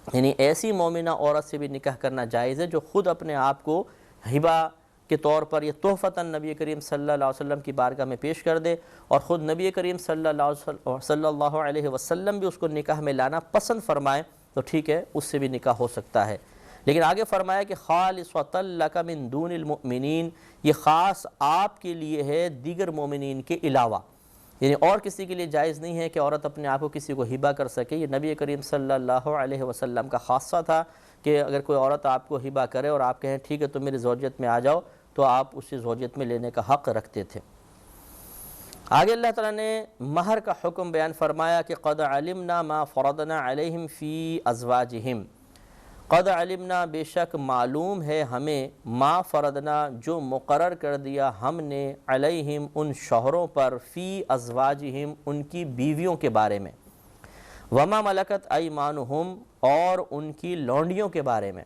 یعنی ایسی مومنہ عورت سے بھی نکاح کرنا جائز ہے جو خود اپنے آپ کو ہبہ کے طور پر یہ تحفتاً نبی کریم صلی اللہ علیہ وسلم کی بارگاہ میں پیش کر دے اور خود نبی کریم صلی اللہ علیہ وسلم بھی اس کو نکاح میں لانا پسند فرمائے تو ٹھیک ہے، اس سے بھی نکاح ہو سکتا ہے۔ لیکن آگے فرمایا کہ خالصۃ لک من دون المؤمنین، یہ خاص آپ کے لیے ہے دیگر مومنین کے علاوہ، یعنی اور کسی کے لیے جائز نہیں ہے کہ عورت اپنے آپ کو کسی کو ہبہ کر سکے۔ یہ نبی کریم صلی اللہ علیہ وسلم کا خاصہ تھا کہ اگر کوئی عورت آپ کو ہبہ کرے اور آپ کہیں ٹھیک ہے تم میری زوجیت میں آ جاؤ، تو آپ اسے زوجیت میں لینے کا حق رکھتے تھے۔ آگے اللہ تعالیٰ نے مہر کا حکم بیان فرمایا کہ قد علمنا ما فرضنا علیہم فی ازواجہم، قد علمنا بے شک معلوم ہے ہمیں، ما فرضنا جو مقرر کر دیا ہم نے، علیہم ان شوہروں پر، فی ازواجہم ان کی بیویوں کے بارے میں، وما ملکت ایمانہم اور ان کی لونڈیوں کے بارے میں۔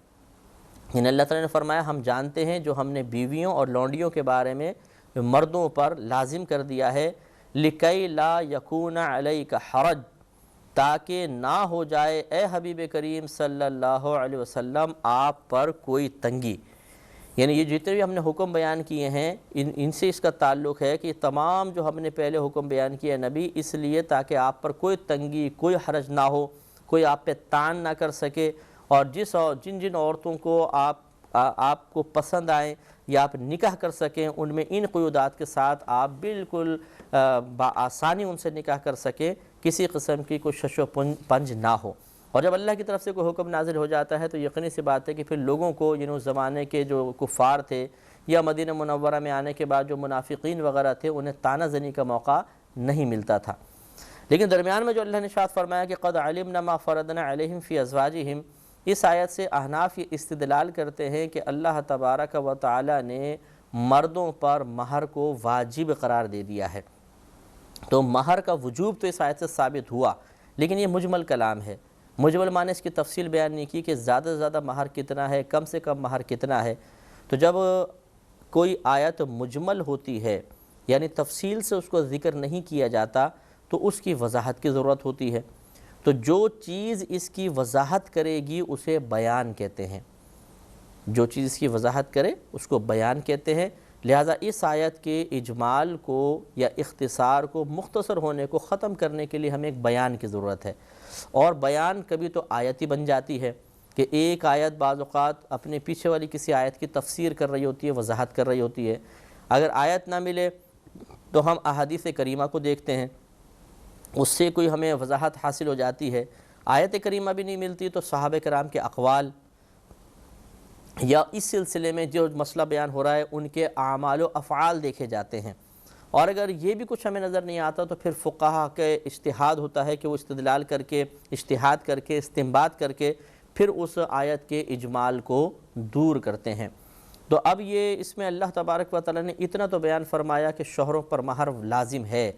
یعنی اللہ تعالیٰ نے فرمایا ہم جانتے ہیں جو ہم نے بیویوں اور لونڈیوں کے بارے میں مردوں پر لازم کر دیا ہے، لِكَيْ لَا يَكُونَ عَلَيْكَ حَرَجْ، تاکہ نہ ہو جائے اے حبیب کریم صلی اللہ علیہ وسلم آپ پر کوئی تنگی۔ یعنی یہ جتنے بھی ہم نے حکم بیان کیے ہیں ان سے اس کا تعلق ہے کہ تمام جو ہم نے پہلے حکم بیان کیا نبی، اس لیے تاکہ آپ پر کوئی تنگی، کوئی حرج نہ ہو، کوئی آپ پہ تان نہ کر سکے، اور جن عورتوں کو آپ کو پسند آئیں یا آپ نکاح کر سکیں، ان میں ان قیودات کے ساتھ آپ بالکل بآسانی ان سے نکاح کر سکیں، کسی قسم کی کوئی شش و پنج نہ ہو۔ اور جب اللہ کی طرف سے کوئی حکم نازل ہو جاتا ہے تو یقینی سی بات ہے کہ پھر لوگوں کو اس زمانے کے جو کفار تھے یا مدینہ منورہ میں آنے کے بعد جو منافقین وغیرہ تھے، انہیں طعنہ زنی کا موقع نہیں ملتا تھا۔ لیکن درمیان میں جو اللہ نے ارشاد فرمایا کہ قد علمنا ما فرضنا علیہم فی ازواجہم، اس آیت سے احناف یہ استدلال کرتے ہیں کہ اللہ تبارک و تعالی نے مردوں پر مہر کو واجب قرار دے دیا ہے۔ تو مہر کا وجوب تو اس آیت سے ثابت ہوا، لیکن یہ مجمل کلام ہے۔ مجمل معنی اس کی تفصیل بیان نہیں کی کہ زیادہ سے زیادہ مہر کتنا ہے، کم سے کم مہر کتنا ہے۔ تو جب کوئی آیت مجمل ہوتی ہے، یعنی تفصیل سے اس کو ذکر نہیں کیا جاتا، تو اس کی وضاحت کی ضرورت ہوتی ہے۔ تو جو چیز اس کی وضاحت کرے گی اسے بیان کہتے ہیں، جو چیز اس کی وضاحت کرے اس کو بیان کہتے ہیں۔ لہٰذا اس آیت کے اجمال کو یا اختصار کو، مختصر ہونے کو ختم کرنے کے لیے ہمیں ایک بیان کی ضرورت ہے، اور بیان کبھی تو آیتی بن جاتی ہے کہ ایک آیت بعض اوقات اپنے پیچھے والی کسی آیت کی تفسیر کر رہی ہوتی ہے، وضاحت کر رہی ہوتی ہے۔ اگر آیت نہ ملے تو ہم احادیث کریمہ کو دیکھتے ہیں، اس سے کوئی ہمیں وضاحت حاصل ہو جاتی ہے۔ آیت کریمہ بھی نہیں ملتی تو صحابہ کرام کے اقوال یا اس سلسلے میں جو مسئلہ بیان ہو رہا ہے ان کے اعمال و افعال دیکھے جاتے ہیں، اور اگر یہ بھی کچھ ہمیں نظر نہیں آتا تو پھر فقہا کے اجتہاد ہوتا ہے کہ وہ استدلال کر کے، اجتہاد کر کے، استنباط کر کے پھر اس آیت کے اجمال کو دور کرتے ہیں۔ تو اب یہ اس میں اللہ تبارک و تعالیٰ نے اتنا تو بیان فرمایا کہ شوہروں پر مہر لازم ہے،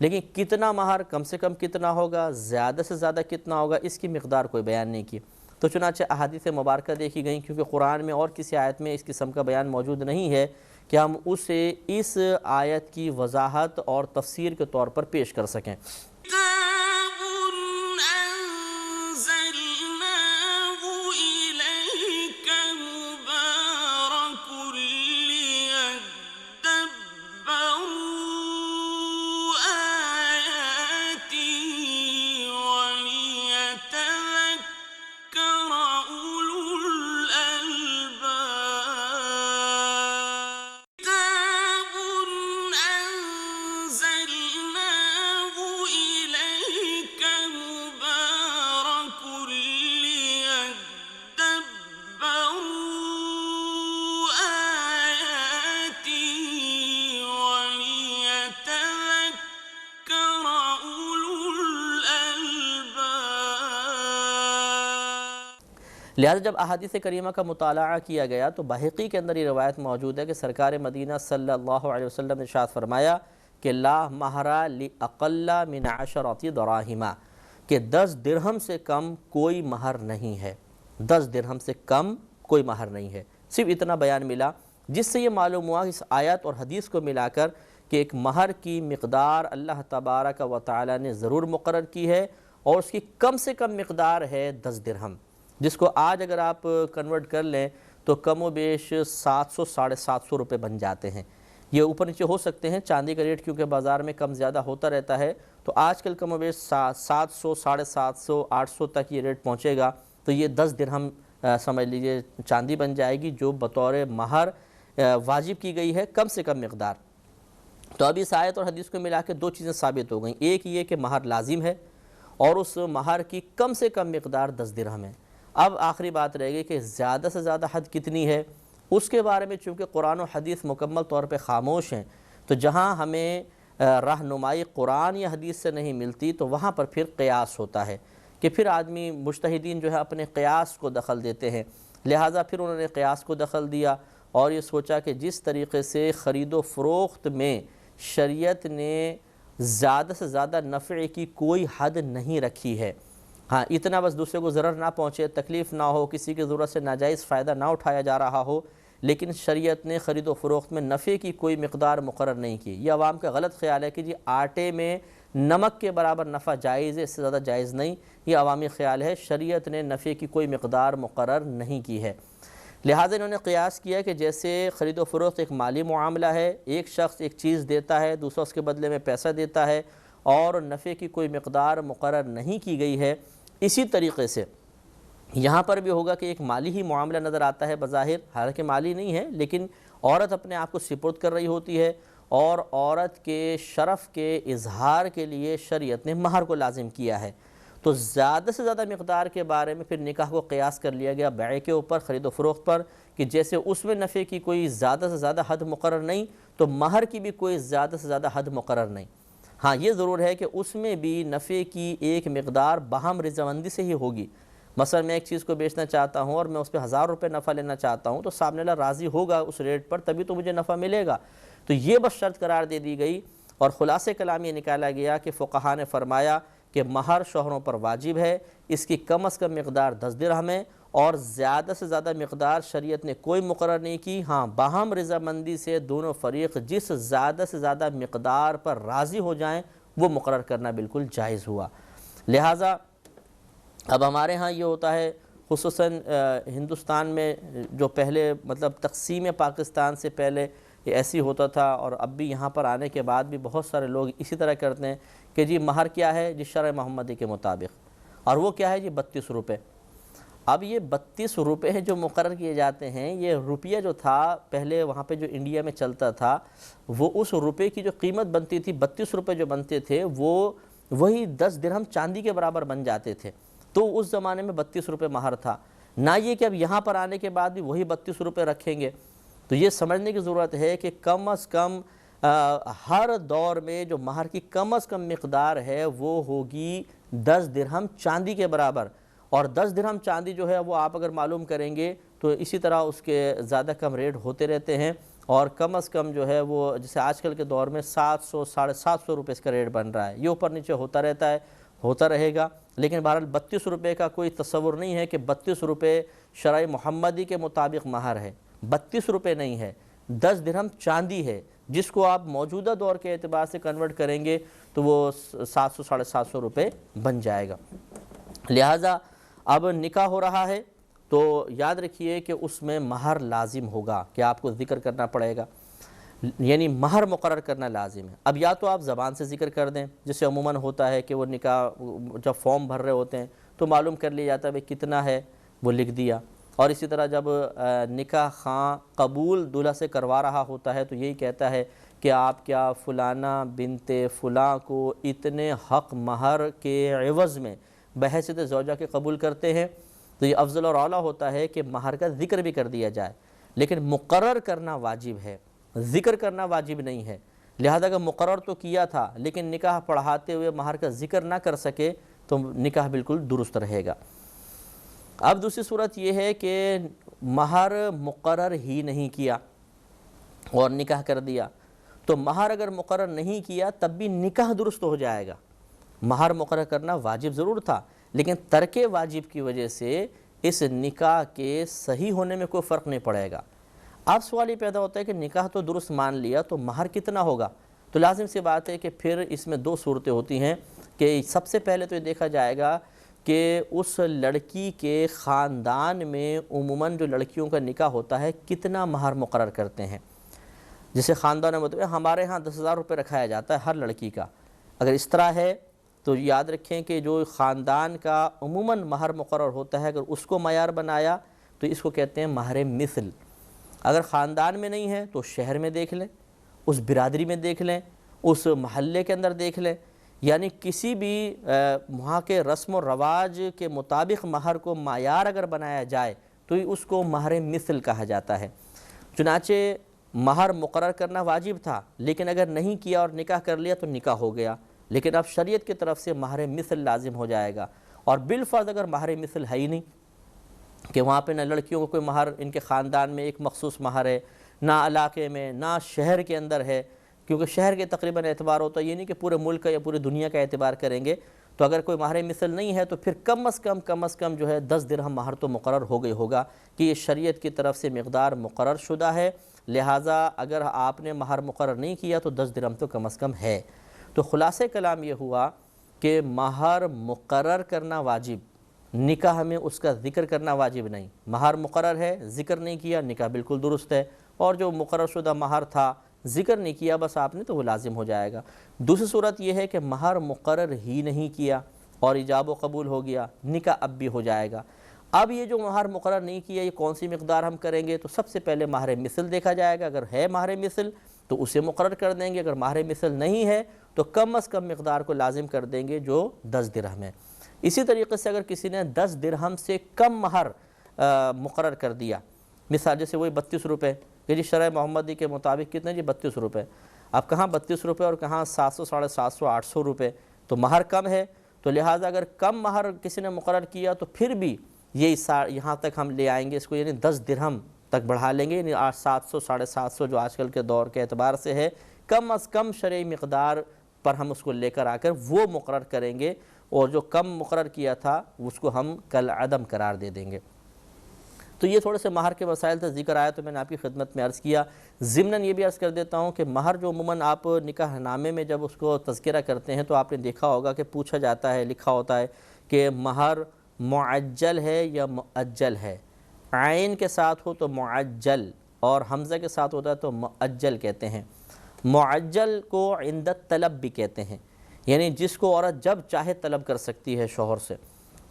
لیکن کتنا مہر، کم سے کم کتنا ہوگا، زیادہ سے زیادہ کتنا ہوگا، اس کی مقدار کوئی بیان نہیں کی۔ تو چنانچہ احادیث مبارکہ دیکھی گئیں، کیونکہ قرآن میں اور کسی آیت میں اس قسم کا بیان موجود نہیں ہے کہ ہم اسے اس آیت کی وضاحت اور تفسیر کے طور پر پیش کر سکیں۔ لہذا جب احادیث کریمہ کا مطالعہ کیا گیا تو بحقی کے اندر یہ روایت موجود ہے کہ سرکار مدینہ صلی اللہ علیہ وسلم نے ارشاد فرمایا کہ لا مہر لأقل من 10 دراہم، کہ 10 درہم سے کم کوئی مہر نہیں ہے، 10 درہم سے کم کوئی مہر نہیں ہے۔ صرف اتنا بیان ملا، جس سے یہ معلوم ہوا اس آیت اور حدیث کو ملا کر کہ ایک مہر کی مقدار اللہ تبارک و تعالی نے ضرور مقرر کی ہے، اور اس کی کم سے کم مقدار ہے 10 درہم، جس کو آج اگر آپ کنورٹ کر لیں تو کم و بیش 700 750 روپے بن جاتے ہیں۔ یہ اوپر نیچے ہو سکتے ہیں، چاندی کا ریٹ کیونکہ بازار میں کم زیادہ ہوتا رہتا ہے، تو آج کل کم و بیش 700 750 800 تک یہ ریٹ پہنچے گا۔ تو یہ 10 درہم سمجھ لیجئے چاندی بن جائے گی، جو بطور مہر واجب کی گئی ہے کم سے کم مقدار۔ تو اب اس آیت اور حدیث کو ملا کے 2 چیزیں ثابت ہو گئیں، ایک یہ کہ مہر لازم ہے اور اس مہر کی کم سے کم مقدار 10 درہم ہے۔ اب آخری بات رہ گئی کہ زیادہ سے زیادہ حد کتنی ہے، اس کے بارے میں چونکہ قرآن و حدیث مکمل طور پہ خاموش ہیں، تو جہاں ہمیں رہنمائی قرآن یا حدیث سے نہیں ملتی تو وہاں پر پھر قیاس ہوتا ہے کہ پھر آدمی مجتہدین جو ہے اپنے قیاس کو دخل دیتے ہیں، لہٰذا پھر انہوں نے قیاس کو دخل دیا اور یہ سوچا کہ جس طریقے سے خرید و فروخت میں شریعت نے زیادہ سے زیادہ نفع کی کوئی حد نہیں رکھی ہے، ہاں اتنا بس دوسرے کو ضرر نہ پہنچے، تکلیف نہ ہو، کسی کی ضرورت سے ناجائز فائدہ نہ اٹھایا جا رہا ہو، لیکن شریعت نے خرید و فروخت میں نفع کی کوئی مقدار مقرر نہیں کی۔ یہ عوام کا غلط خیال ہے کہ جی آٹے میں نمک کے برابر نفع جائز ہے، اس سے زیادہ جائز نہیں، یہ عوامی خیال ہے، شریعت نے نفع کی کوئی مقدار مقرر نہیں کی ہے۔ لہٰذا انہوں نے قیاس کیا کہ جیسے خرید و فروخت ایک مالی معاملہ ہے، ایک شخص ایک چیز دیتا ہے، دوسرا اس کے بدلے میں پیسہ دیتا ہے اور نفع کی کوئی مقدار مقرر نہیں کی گئی ہے، اسی طریقے سے یہاں پر بھی ہوگا کہ ایک مالی ہی معاملہ نظر آتا ہے بظاہر، حالانکہ مالی نہیں ہے، لیکن عورت اپنے آپ کو سپرد کر رہی ہوتی ہے اور عورت کے شرف کے اظہار کے لیے شریعت نے مہر کو لازم کیا ہے، تو زیادہ سے زیادہ مقدار کے بارے میں پھر نکاح کو قیاس کر لیا گیا بیع کے اوپر، خرید و فروخت پر، کہ جیسے اس میں نفع کی کوئی زیادہ سے زیادہ حد مقرر نہیں تو مہر کی بھی کوئی زیادہ سے زیادہ حد مقرر نہیں۔ ہاں یہ ضرور ہے کہ اس میں بھی نفع کی ایک مقدار باہم رضامندی سے ہی ہوگی۔ مثلا میں ایک چیز کو بیچنا چاہتا ہوں اور میں اس پہ 1000 روپے نفع لینا چاہتا ہوں تو سامنے والا راضی ہوگا اس ریٹ پر، تبھی تو مجھے نفع ملے گا، تو یہ بس شرط قرار دے دی گئی۔ اور خلاصہ کلام یہ نکالا گیا کہ فقہا نے فرمایا کہ مہر شوہروں پر واجب ہے، اس کی کم از کم مقدار 10 درہم ہے اور زیادہ سے زیادہ مقدار شریعت نے کوئی مقرر نہیں کی، ہاں باہم رضامندی سے دونوں فریق جس زیادہ سے زیادہ مقدار پر راضی ہو جائیں وہ مقرر کرنا بالکل جائز ہوا۔ لہٰذا اب ہمارے ہاں یہ ہوتا ہے، خصوصاً ہندوستان میں جو پہلے مطلب تقسیم پاکستان سے پہلے یہ ایسی ہوتا تھا اور اب بھی یہاں پر آنے کے بعد بھی بہت سارے لوگ اسی طرح کرتے ہیں کہ جی مہر کیا ہے جی شرع محمدی کے مطابق، اور وہ کیا ہے جی 32 روپے۔ اب یہ 32 روپے جو مقرر کیے جاتے ہیں، یہ روپیہ جو تھا پہلے وہاں پہ جو انڈیا میں چلتا تھا، وہ اس روپے کی جو قیمت بنتی تھی 32 روپے جو بنتے تھے وہ وہی 10 درہم چاندی کے برابر بن جاتے تھے، تو اس زمانے میں 32 روپے مہر تھا۔ نہ یہ کہ اب یہاں پر آنے کے بعد بھی وہی 32 روپے رکھیں گے، تو یہ سمجھنے کی ضرورت ہے کہ کم از کم ہر دور میں جو مہر کی کم از کم مقدار ہے وہ ہوگی 10 درہم چاندی کے برابر، اور 10 درہم چاندی جو ہے وہ آپ اگر معلوم کریں گے تو اسی طرح اس کے زیادہ کم ریٹ ہوتے رہتے ہیں، اور کم از کم جو ہے وہ جیسے آج کل کے دور میں 700 750 روپے اس کا ریٹ بن رہا ہے، یہ اوپر نیچے ہوتا رہتا ہے، ہوتا رہے گا، لیکن بہرحال 32 روپے کا کوئی تصور نہیں ہے کہ 32 روپے شرع محمدی کے مطابق مہر ہے، 32 روپے نہیں ہے، 10 درہم چاندی ہے، جس کو آپ موجودہ دور کے اعتبار سے کنورٹ کریں گے تو وہ 700 750 روپے بن جائے گا۔ لہٰذا اب نکاح ہو رہا ہے تو یاد رکھیے کہ اس میں مہر لازم ہوگا کہ آپ کو ذکر کرنا پڑے گا، یعنی مہر مقرر کرنا لازم ہے۔ اب یا تو آپ زبان سے ذکر کر دیں، جسے عموماً ہوتا ہے کہ وہ نکاح جب فارم بھر رہے ہوتے ہیں تو معلوم کر لیا جاتا ہے بھئی کتنا ہے، وہ لکھ دیا، اور اسی طرح جب نکاح خواں قبول دلہا سے کروا رہا ہوتا ہے تو یہی کہتا ہے کہ آپ کیا فلانا بنت فلاں کو اتنے حق مہر کے عوض میں بحیثیت زوجہ کے قبول کرتے ہیں، تو یہ افضل اور اعلیٰ ہوتا ہے کہ مہر کا ذکر بھی کر دیا جائے، لیکن مقرر کرنا واجب ہے، ذکر کرنا واجب نہیں ہے۔ لہذا اگر مقرر تو کیا تھا لیکن نکاح پڑھاتے ہوئے مہر کا ذکر نہ کر سکے تو نکاح بالکل درست رہے گا۔ اب دوسری صورت یہ ہے کہ مہر مقرر ہی نہیں کیا اور نکاح کر دیا، تو مہر اگر مقرر نہیں کیا تب بھی نکاح درست ہو جائے گا۔ مہر مقرر کرنا واجب ضرور تھا لیکن ترک واجب کی وجہ سے اس نکاح کے صحیح ہونے میں کوئی فرق نہیں پڑے گا۔ اب سوال یہ پیدا ہوتا ہے کہ نکاح تو درست مان لیا تو مہر کتنا ہوگا؟ تو لازم سی بات ہے کہ پھر اس میں 2 صورتیں ہوتی ہیں کہ سب سے پہلے تو یہ دیکھا جائے گا کہ اس لڑکی کے خاندان میں عموماً جو لڑکیوں کا نکاح ہوتا ہے کتنا مہر مقرر کرتے ہیں۔ جسے خاندان میں مطلب ہمارے ہاں 10,000 روپے رکھایا جاتا ہے ہر لڑکی کا، اگر اس طرح ہے تو یاد رکھیں کہ جو خاندان کا عموماً مہر مقرر ہوتا ہے، اگر اس کو معیار بنایا تو اس کو کہتے ہیں مہر مثل۔ اگر خاندان میں نہیں ہے تو شہر میں دیکھ لیں، اس برادری میں دیکھ لیں، اس محلے کے اندر دیکھ لیں، یعنی کسی بھی وہاں کے رسم و رواج کے مطابق مہر کو معیار اگر بنایا جائے تو اس کو مہر مثل کہا جاتا ہے۔ چنانچہ مہر مقرر کرنا واجب تھا، لیکن اگر نہیں کیا اور نکاح کر لیا تو نکاح ہو گیا، لیکن اب شریعت کی طرف سے مہر مثل لازم ہو جائے گا۔ اور بالفرض اگر مہر مثل ہے ہی نہیں کہ وہاں پہ نہ لڑکیوں کو کوئی مہر، ان کے خاندان میں ایک مخصوص مہر ہے، نہ علاقے میں، نہ شہر کے اندر ہے، کیونکہ شہر کے تقریباً اعتبار ہوتا ہے، یہ نہیں کہ پورے ملک کا یا پوری دنیا کا اعتبار کریں گے، تو اگر کوئی مہر مثل نہیں ہے تو پھر کم از کم جو ہے 10 درہم مہر تو مقرر ہو گئی ہوگا کہ یہ شریعت کی طرف سے مقدار مقرر شدہ ہے، لہٰذا اگر آپ نے مہر مقرر نہیں کیا تو 10 درہم تو کم از کم ہے۔ تو خلاصہ کلام یہ ہوا کہ مہر مقرر کرنا واجب، نکاح میں اس کا ذکر کرنا واجب نہیں۔ مہر مقرر ہے، ذکر نہیں کیا، نکاح بالکل درست ہے، اور جو مقرر شدہ مہر تھا ذکر نہیں کیا بس آپ نے تو وہ لازم ہو جائے گا۔ دوسری صورت یہ ہے کہ مہر مقرر ہی نہیں کیا اور ایجاب و قبول ہو گیا، نکاح اب بھی ہو جائے گا۔ اب یہ جو مہر مقرر نہیں کیا یہ کون سی مقدار ہم کریں گے؟ تو سب سے پہلے مہر مثل دیکھا جائے گا، اگر ہے مہر مثل تو اسے مقرر کر دیں گے، اگر مہر مثل نہیں ہے تو کم از کم مقدار کو لازم کر دیں گے جو 10 درہم ہے۔ اسی طریقے سے اگر کسی نے 10 درہم سے کم مہر مقرر کر دیا، مثال جیسے وہی 32 روپے کہ جی شرع محمدی کے مطابق کتنے جی 32 روپے، اب کہاں 32 روپے اور کہاں 700 750 800 روپے، تو مہر کم ہے، تو لہٰذا اگر کم مہر کسی نے مقرر کیا تو پھر بھی یہاں تک ہم لے آئیں گے اس کو، یعنی 10 درہم تک بڑھا لیں گے، یعنی 700 750 جو آج کل کے دور کے اعتبار سے ہے، کم از کم شرعی مقدار پر ہم اس کو لے کر آ کر وہ مقرر کریں گے، اور جو کم مقرر کیا تھا اس کو ہم کالعدم قرار دے دیں گے۔ تو یہ تھوڑے سے مہر کے مسائل سے ذکر آیا تو میں نے آپ کی خدمت میں عرض کیا۔ ضمناً یہ بھی عرض کر دیتا ہوں کہ مہر جو عموماً آپ نکاح نامے میں جب اس کو تذکرہ کرتے ہیں تو آپ نے دیکھا ہوگا کہ پوچھا جاتا ہے، لکھا ہوتا ہے کہ مہر معجل ہے یا مؤجل ہے۔ عین کے ساتھ ہو تو معجل، اور حمزہ کے ساتھ ہوتا ہے تو مؤجل کہتے ہیں۔ معجل کو عند الطلب بھی کہتے ہیں، یعنی جس کو عورت جب چاہے طلب کر سکتی ہے شوہر سے،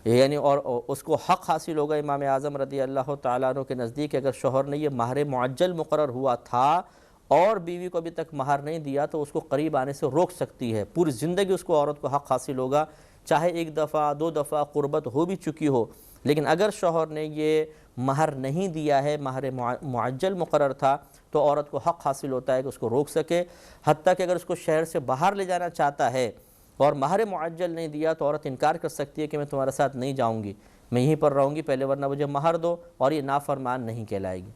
یعنی اور اس کو حق حاصل ہوگا۔ امام اعظم رضی اللہ تعالیٰ عنہ کے نزدیک اگر شوہر نے یہ مہر معجل مقرر ہوا تھا اور بیوی کو ابھی تک مہر نہیں دیا تو اس کو قریب آنے سے روک سکتی ہے، پوری زندگی اس کو عورت کو حق حاصل ہوگا، چاہے 1 دفعہ 2 دفعہ قربت ہو بھی چکی ہو، لیکن اگر شوہر نے یہ مہر نہیں دیا ہے، مہر معجل مقرر تھا، تو عورت کو حق حاصل ہوتا ہے کہ اس کو روک سکے، حتیٰ کہ اگر اس کو شہر سے باہر لے جانا چاہتا ہے اور مہر معجل نہیں دیا تو عورت انکار کر سکتی ہے کہ میں تمہارے ساتھ نہیں جاؤں گی، میں یہیں پر رہوں گی پہلے، ورنہ مجھے مہر دو، اور یہ نافرمان نہیں کہلائے گی۔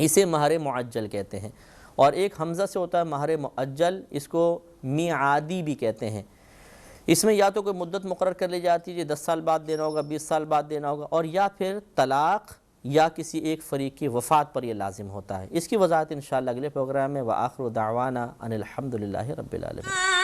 اسے مہر معجل کہتے ہیں۔ اور ایک حمزہ سے ہوتا ہے مہر مؤجل، اس کو میعادی بھی کہتے ہیں۔ اس میں یا تو کوئی مدت مقرر کر لی جاتی ہے، 10 سال بعد دینا ہوگا، 20 سال بعد دینا ہوگا، اور یا پھر طلاق یا کسی ایک فریق کی وفات پر یہ لازم ہوتا ہے۔ اس کی وضاحت انشاءاللہ اگلے پروگرام میں۔ وآخر دعوانا ان الحمدللہ رب العالمین۔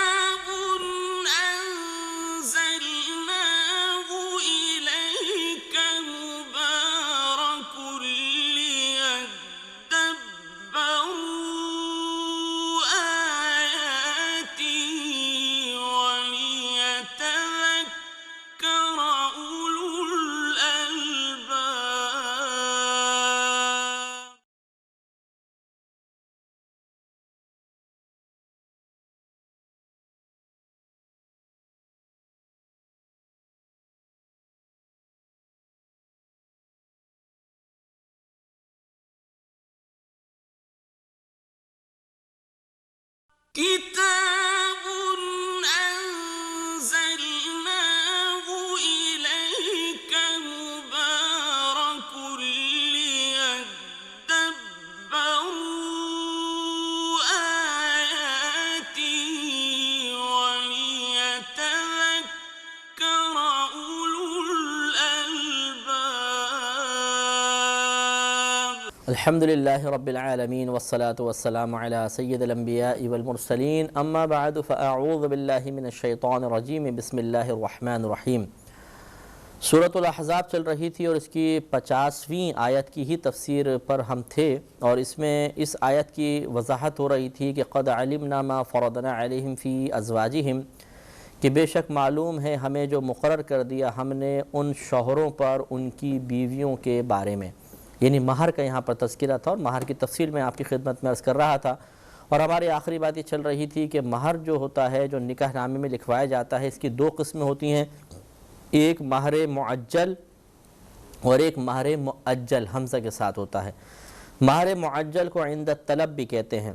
كتاب أنزلناه إليك مبارك ليدبروا آياته وليتذكر أولو الألباب۔ الحمد للہ رب العالمین والصلاة والسلام علی سید الانبیاء والمرسلین، اما بعد فاعوذ باللہ من الشیطان الرجیم، بسم اللہ الرحمن الرحیم۔ سورۃ الاحزاب چل رہی تھی اور اس کی 50ویں آیت کی ہی تفسیر پر ہم تھے، اور اس میں اس آیت کی وضاحت ہو رہی تھی کہ قد علمنا ما فرضنا علیہم فی ازواجہم، کہ بے شک معلوم ہے ہمیں جو مقرر کر دیا ہم نے ان شوہروں پر ان کی بیویوں کے بارے میں، یعنی مہر کا یہاں پر تذکرہ تھا، اور مہر کی تفصیل میں آپ کی خدمت میں عرض کر رہا تھا، اور ہماری آخری بات یہ چل رہی تھی کہ مہر جو ہوتا ہے جو نکاح نامے میں لکھوایا جاتا ہے اس کی دو قسمیں ہوتی ہیں، ایک مہر معجل اور ایک مہر مؤجل حمزہ کے ساتھ ہوتا ہے۔ مہر معجل کو عند طلب بھی کہتے ہیں،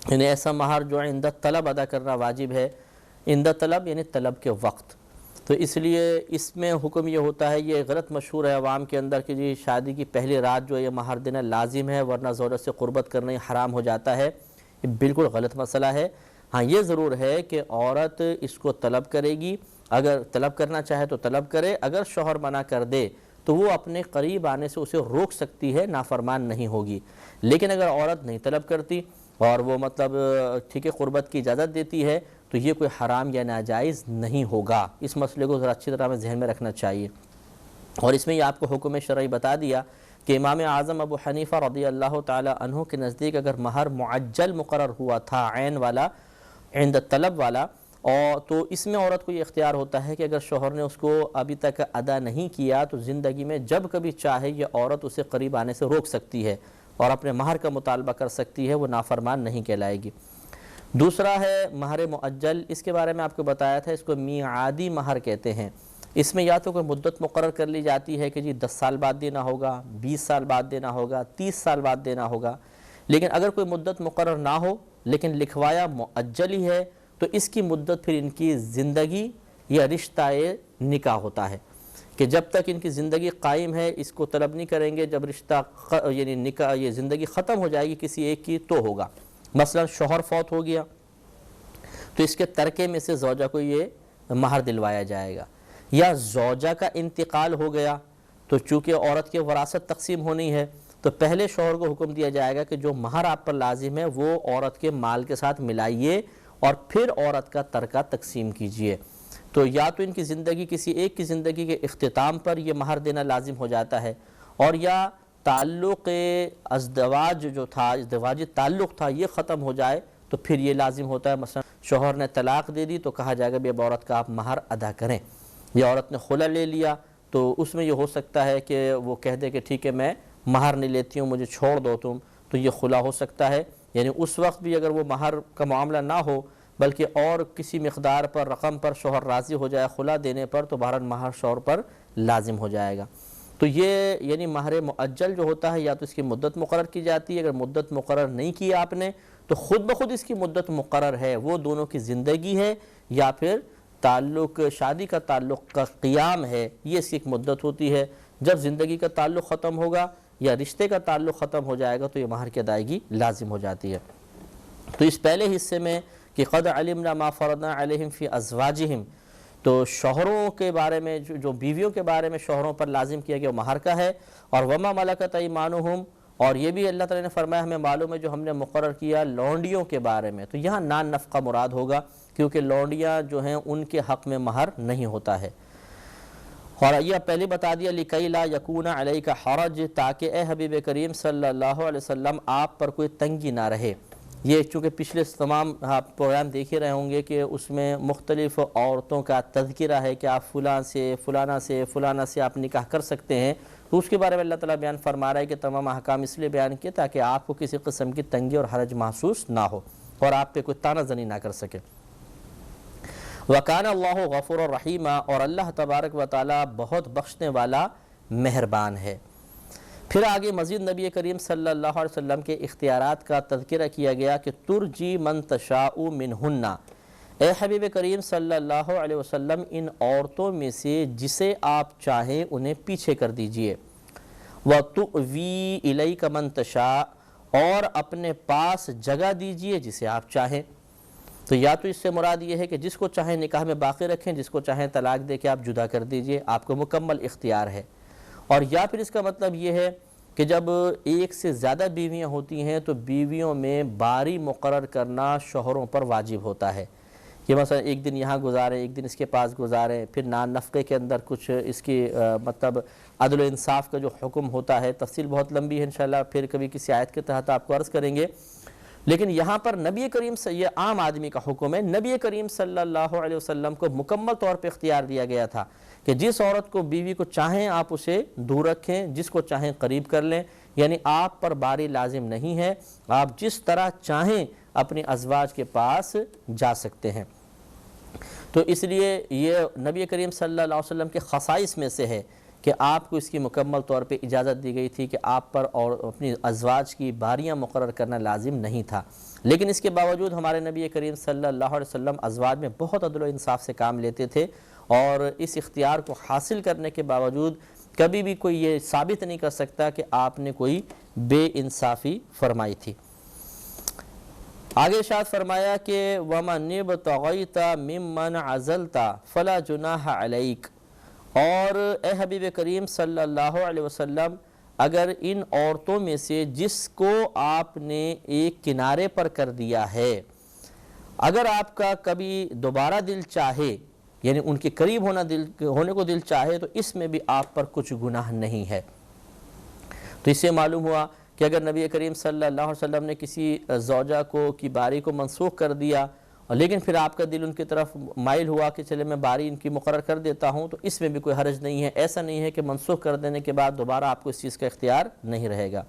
یعنی ایسا مہر جو عند طلب ادا کرنا واجب ہے، عند طلب یعنی طلب کے وقت، تو اس لیے اس میں حکم یہ ہوتا ہے، یہ غلط مشہور ہے عوام کے اندر کہ جی شادی کی پہلی رات جو یہ مہر دینا لازم ہے ورنہ زوجہ سے قربت کرنا ہی حرام ہو جاتا ہے، یہ بالکل غلط مسئلہ ہے۔ ہاں یہ ضرور ہے کہ عورت اس کو طلب کرے گی، اگر طلب کرنا چاہے تو طلب کرے، اگر شوہر منع کر دے تو وہ اپنے قریب آنے سے اسے روک سکتی ہے، نافرمان نہیں ہوگی۔ لیکن اگر عورت نہیں طلب کرتی اور وہ مطلب ٹھیک ہے قربت کی اجازت دیتی ہے تو یہ کوئی حرام یا ناجائز نہیں ہوگا۔ اس مسئلے کو ذرا اچھی طرح میں ذہن میں رکھنا چاہیے، اور اس میں یہ آپ کو حکم شرعی بتا دیا کہ امام اعظم ابو حنیفہ رضی اللہ تعالی عنہ کے نزدیک اگر مہر معجل مقرر ہوا تھا عین والا عند طلب والا، اور تو اس میں عورت کو یہ اختیار ہوتا ہے کہ اگر شوہر نے اس کو ابھی تک ادا نہیں کیا تو زندگی میں جب کبھی چاہے یہ عورت اسے قریب آنے سے روک سکتی ہے اور اپنے مہر کا مطالبہ کر سکتی ہے، وہ نافرمان نہیں کہلائے گی۔ دوسرا ہے مہر مؤجل، اس کے بارے میں آپ کو بتایا تھا، اس کو میعادی مہر کہتے ہیں۔ اس میں یا تو کوئی مدت مقرر کر لی جاتی ہے کہ جی 10 سال بعد دینا ہوگا، 20 سال بعد دینا ہوگا، 30 سال بعد دینا ہوگا، لیکن اگر کوئی مدت مقرر نہ ہو لیکن لکھوایا مؤجل ہی ہے تو اس کی مدت پھر ان کی زندگی یا رشتہ نکاح ہوتا ہے کہ جب تک ان کی زندگی قائم ہے اس کو طلب نہیں کریں گے، جب رشتہ یعنی نکاح یہ زندگی ختم ہو جائے گی کسی ایک کی تو ہوگا۔ مثلا شوہر فوت ہو گیا تو اس کے ترکے میں سے زوجہ کو یہ مہر دلوایا جائے گا، یا زوجہ کا انتقال ہو گیا تو چونکہ عورت کی وراثت تقسیم ہونی ہے تو پہلے شوہر کو حکم دیا جائے گا کہ جو مہر آپ پر لازم ہے وہ عورت کے مال کے ساتھ ملائیے اور پھر عورت کا ترکہ تقسیم کیجئے۔ تو یا تو ان کی زندگی کسی ایک کی زندگی کے اختتام پر یہ مہر دینا لازم ہو جاتا ہے، اور یا تعلق ازدواج جو تھا، ازدواجی تعلق تھا، یہ ختم ہو جائے تو پھر یہ لازم ہوتا ہے۔ مثلا شوہر نے طلاق دے دی تو کہا جائے گا اب عورت کا آپ مہر ادا کریں، یا عورت نے خلع لے لیا تو اس میں یہ ہو سکتا ہے کہ وہ کہہ دے کہ ٹھیک ہے میں مہر نہیں لیتی ہوں، مجھے چھوڑ دو تم، تو یہ خلع ہو سکتا ہے۔ یعنی اس وقت بھی اگر وہ مہر کا معاملہ نہ ہو بلکہ اور کسی مقدار پر رقم پر شوہر راضی ہو جائے خلع دینے پر تو بہرحال مہر شوہر پر لازم ہو جائے گا۔ تو یہ یعنی مہر مؤجل جو ہوتا ہے یا تو اس کی مدت مقرر کی جاتی ہے، اگر مدت مقرر نہیں کی آپ نے تو خود بخود اس کی مدت مقرر ہے، وہ دونوں کی زندگی ہے یا پھر تعلق شادی کا تعلق کا قیام ہے، یہ اس کی ایک مدت ہوتی ہے۔ جب زندگی کا تعلق ختم ہوگا یا رشتے کا تعلق ختم ہو جائے گا تو یہ مہر کی ادائیگی لازم ہو جاتی ہے۔ تو اس پہلے حصے میں کہ قد علمنا ما فرضنا علیہم فی ازواجہم، تو شوہروں کے بارے میں جو بیویوں کے بارے میں شوہروں پر لازم کیا گیا وہ مہر کا ہے، اور وما ملکت ایمانہم، اور یہ بھی اللہ تعالیٰ نے فرمایا ہمیں معلوم ہے جو ہم نے مقرر کیا لونڈیوں کے بارے میں، تو یہاں نان نفقہ مراد ہوگا کیونکہ لونڈیاں جو ہیں ان کے حق میں مہر نہیں ہوتا ہے۔ اور یہ پہلے بتا دیا لِكَيْ لَا يَكُونَ عَلَيْكَ حَرَجْ، تاکہ اے حبیب کریم صلی اللہ علیہ وسلم آپ پر کوئی تنگی نہ رہے۔ یہ چونکہ پچھلے تمام آپ پروگرام دیکھ ہی رہے ہوں گے کہ اس میں مختلف عورتوں کا تذکرہ ہے کہ آپ فلاں سے فلانا سے فلانا سے آپ نکاح کر سکتے ہیں، تو اس کے بارے میں اللہ تعالیٰ بیان فرما رہا ہے کہ تمام احکام اس لیے بیان کیے تاکہ آپ کو کسی قسم کی تنگی اور حرج محسوس نہ ہو اور آپ پہ کوئی طعنہ زنی نہ کر سکے۔ وَكَانَ اللَّهُ غَفُورًا رَحِيمًا، اور اللہ تبارک و تعالیٰ بہت بخشنے والا مہربان ہے۔ پھر آگے مزید نبی کریم صلی اللہ علیہ وسلم کے اختیارات کا تذکرہ کیا گیا کہ ترجی من تشاء منہن، اے حبیب کریم صلی اللہ علیہ وسلم ان عورتوں میں سے جسے آپ چاہیں انہیں پیچھے کر دیجئے، وَتُؤْوِي إِلَيْكَ مَن تَشَاءُ، اور اپنے پاس جگہ دیجئے جسے آپ چاہیں۔ تو یا تو اس سے مراد یہ ہے کہ جس کو چاہیں نکاح میں باقی رکھیں، جس کو چاہیں طلاق دے کے آپ جدا کر دیجئے، آپ کو مکمل اختیار ہے۔ اور یا پھر اس کا مطلب یہ ہے کہ جب ایک سے زیادہ بیویاں ہوتی ہیں تو بیویوں میں باری مقرر کرنا شوہروں پر واجب ہوتا ہے، کہ مثلا ایک دن یہاں گزاریں، ایک دن اس کے پاس گزاریں، پھر نان نفقے کے اندر کچھ اس کی مطلب عدل و انصاف کا جو حکم ہوتا ہے، تفصیل بہت لمبی ہے انشاءاللہ، پھر کبھی کسی آیت کے تحت آپ کو عرض کریں گے۔ لیکن یہاں پر نبی کریم سے یہ عام آدمی کا حکم ہے، نبی کریم صلی اللہ علیہ وسلم کو مکمل طور پہ اختیار دیا گیا تھا کہ جس عورت کو بیوی کو چاہیں آپ اسے دور رکھیں، جس کو چاہیں قریب کر لیں، یعنی آپ پر باری لازم نہیں ہے، آپ جس طرح چاہیں اپنے ازواج کے پاس جا سکتے ہیں۔ تو اس لیے یہ نبی کریم صلی اللہ علیہ وسلم کے خصائص میں سے ہے کہ آپ کو اس کی مکمل طور پہ اجازت دی گئی تھی کہ آپ پر اور اپنی ازواج کی باریاں مقرر کرنا لازم نہیں تھا، لیکن اس کے باوجود ہمارے نبی کریم صلی اللہ علیہ وسلم ازواج میں بہت عدل و انصاف سے کام لیتے تھے، اور اس اختیار کو حاصل کرنے کے باوجود کبھی بھی کوئی یہ ثابت نہیں کر سکتا کہ آپ نے کوئی بے انصافی فرمائی تھی۔ آگے ارشاد فرمایا کہ وَمَنِ ابْتَغَيْتَ مِمَّنْ عَزَلْتَ فَلَا جُنَاحَ عَلَيْكَ، اور اے حبیب کریم صلی اللہ علیہ وسلم اگر ان عورتوں میں سے جس کو آپ نے ایک کنارے پر کر دیا ہے، اگر آپ کا کبھی دوبارہ دل چاہے، یعنی ان کے قریب ہونے کو دل چاہے، تو اس میں بھی آپ پر کچھ گناہ نہیں ہے۔ تو اس سے معلوم ہوا کہ اگر نبی کریم صلی اللہ علیہ وسلم نے کسی زوجہ کی باری کو منسوخ کر دیا، لیکن پھر آپ کا دل ان کی طرف مائل ہوا کہ چلے میں باری ان کی مقرر کر دیتا ہوں، تو اس میں بھی کوئی حرج نہیں ہے۔ ایسا نہیں ہے کہ منسوخ کر دینے کے بعد دوبارہ آپ کو اس چیز کا اختیار نہیں رہے گا۔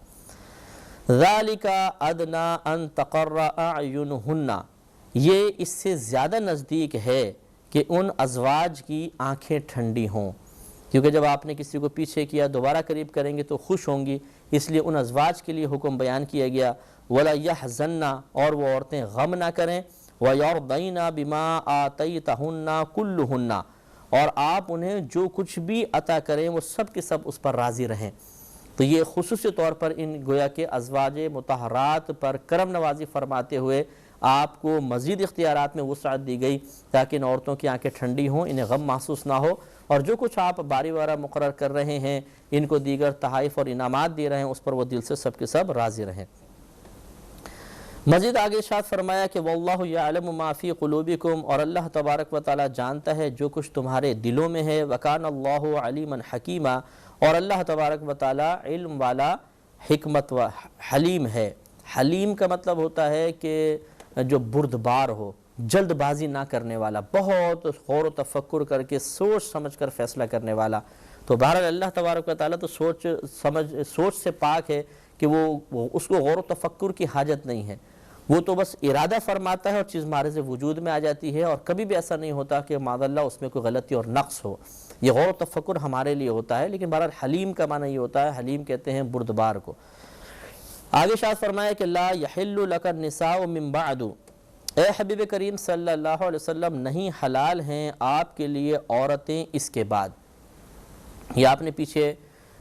ذَلِكَ أَدْنَىٰ أَن تَقَرَّ أَعْيُنُهُنَّ، یہ اس سے زیادہ نزدیک ہے کہ ان ازواج کی آنکھیں ٹھنڈی ہوں، کیونکہ جب آپ نے کسی کو پیچھے کیا دوبارہ قریب کریں گے تو خوش ہوں گی، اس لیے ان ازواج کے لیے حکم بیان کیا گیا۔ وَلَا يَحْزَنَّ، اور وہ عورتیں غم نہ کریں، وَيَرْضَيْنَ بِمَا آتَيْتَهُنَّ كُلُّهُنَّ، اور آپ انہیں جو کچھ بھی عطا کریں وہ سب کے سب اس پر راضی رہیں۔ تو یہ خصوصی طور پر ان گویا کہ ازواج مطہرات پر کرم نوازی فرماتے ہوئے آپ کو مزید اختیارات میں وسعت دی گئی تاکہ ان عورتوں کی آنکھیں ٹھنڈی ہوں، انہیں غم محسوس نہ ہو، اور جو کچھ آپ باری وغیرہ مقرر کر رہے ہیں، ان کو دیگر تحائف اور انعامات دے رہے ہیں، اس پر وہ دل سے سب کے سب راضی رہیں۔ مزید آگے ارشاد فرمایا کہ وَاللَّهُ يَعْلَمُ مَا فِي قُلُوبِكُمْ، اور اللہ تبارک و تعالی جانتا ہے جو کچھ تمہارے دلوں میں ہے، وَكَانَ اللَّهُ عَلِيمًا حَكِيمًا، اور اللہ تبارک و تعالی علم والا، حکمت و حلیم ہے۔ حلیم کا مطلب ہوتا ہے کہ جو بردبار ہو، جلد بازی نہ کرنے والا، بہت غور و تفکر کر کے سوچ سمجھ کر فیصلہ کرنے والا۔ تو بہرحال اللہ تبارک و تعالیٰ تو سوچ سے پاک ہے کہ وہ اس کو غور و تفکر کی حاجت نہیں ہے، وہ تو بس ارادہ فرماتا ہے اور چیز معرض وجود میں آ جاتی ہے، اور کبھی بھی ایسا نہیں ہوتا کہ معاذ اللہ اس میں کوئی غلطی اور نقص ہو۔ یہ غور و تفکر ہمارے لیے ہوتا ہے، لیکن بہرحال حلیم کا معنی یہ ہوتا ہے، حلیم کہتے ہیں بردبار کو۔ آگے ارشاد فرمایا کہ لا یحل لک النساء من بعد، اے حبیب کریم صلی اللہ علیہ وسلم نہیں حلال ہیں آپ کے لیے عورتیں اس کے بعد۔ یہ آپ نے پیچھے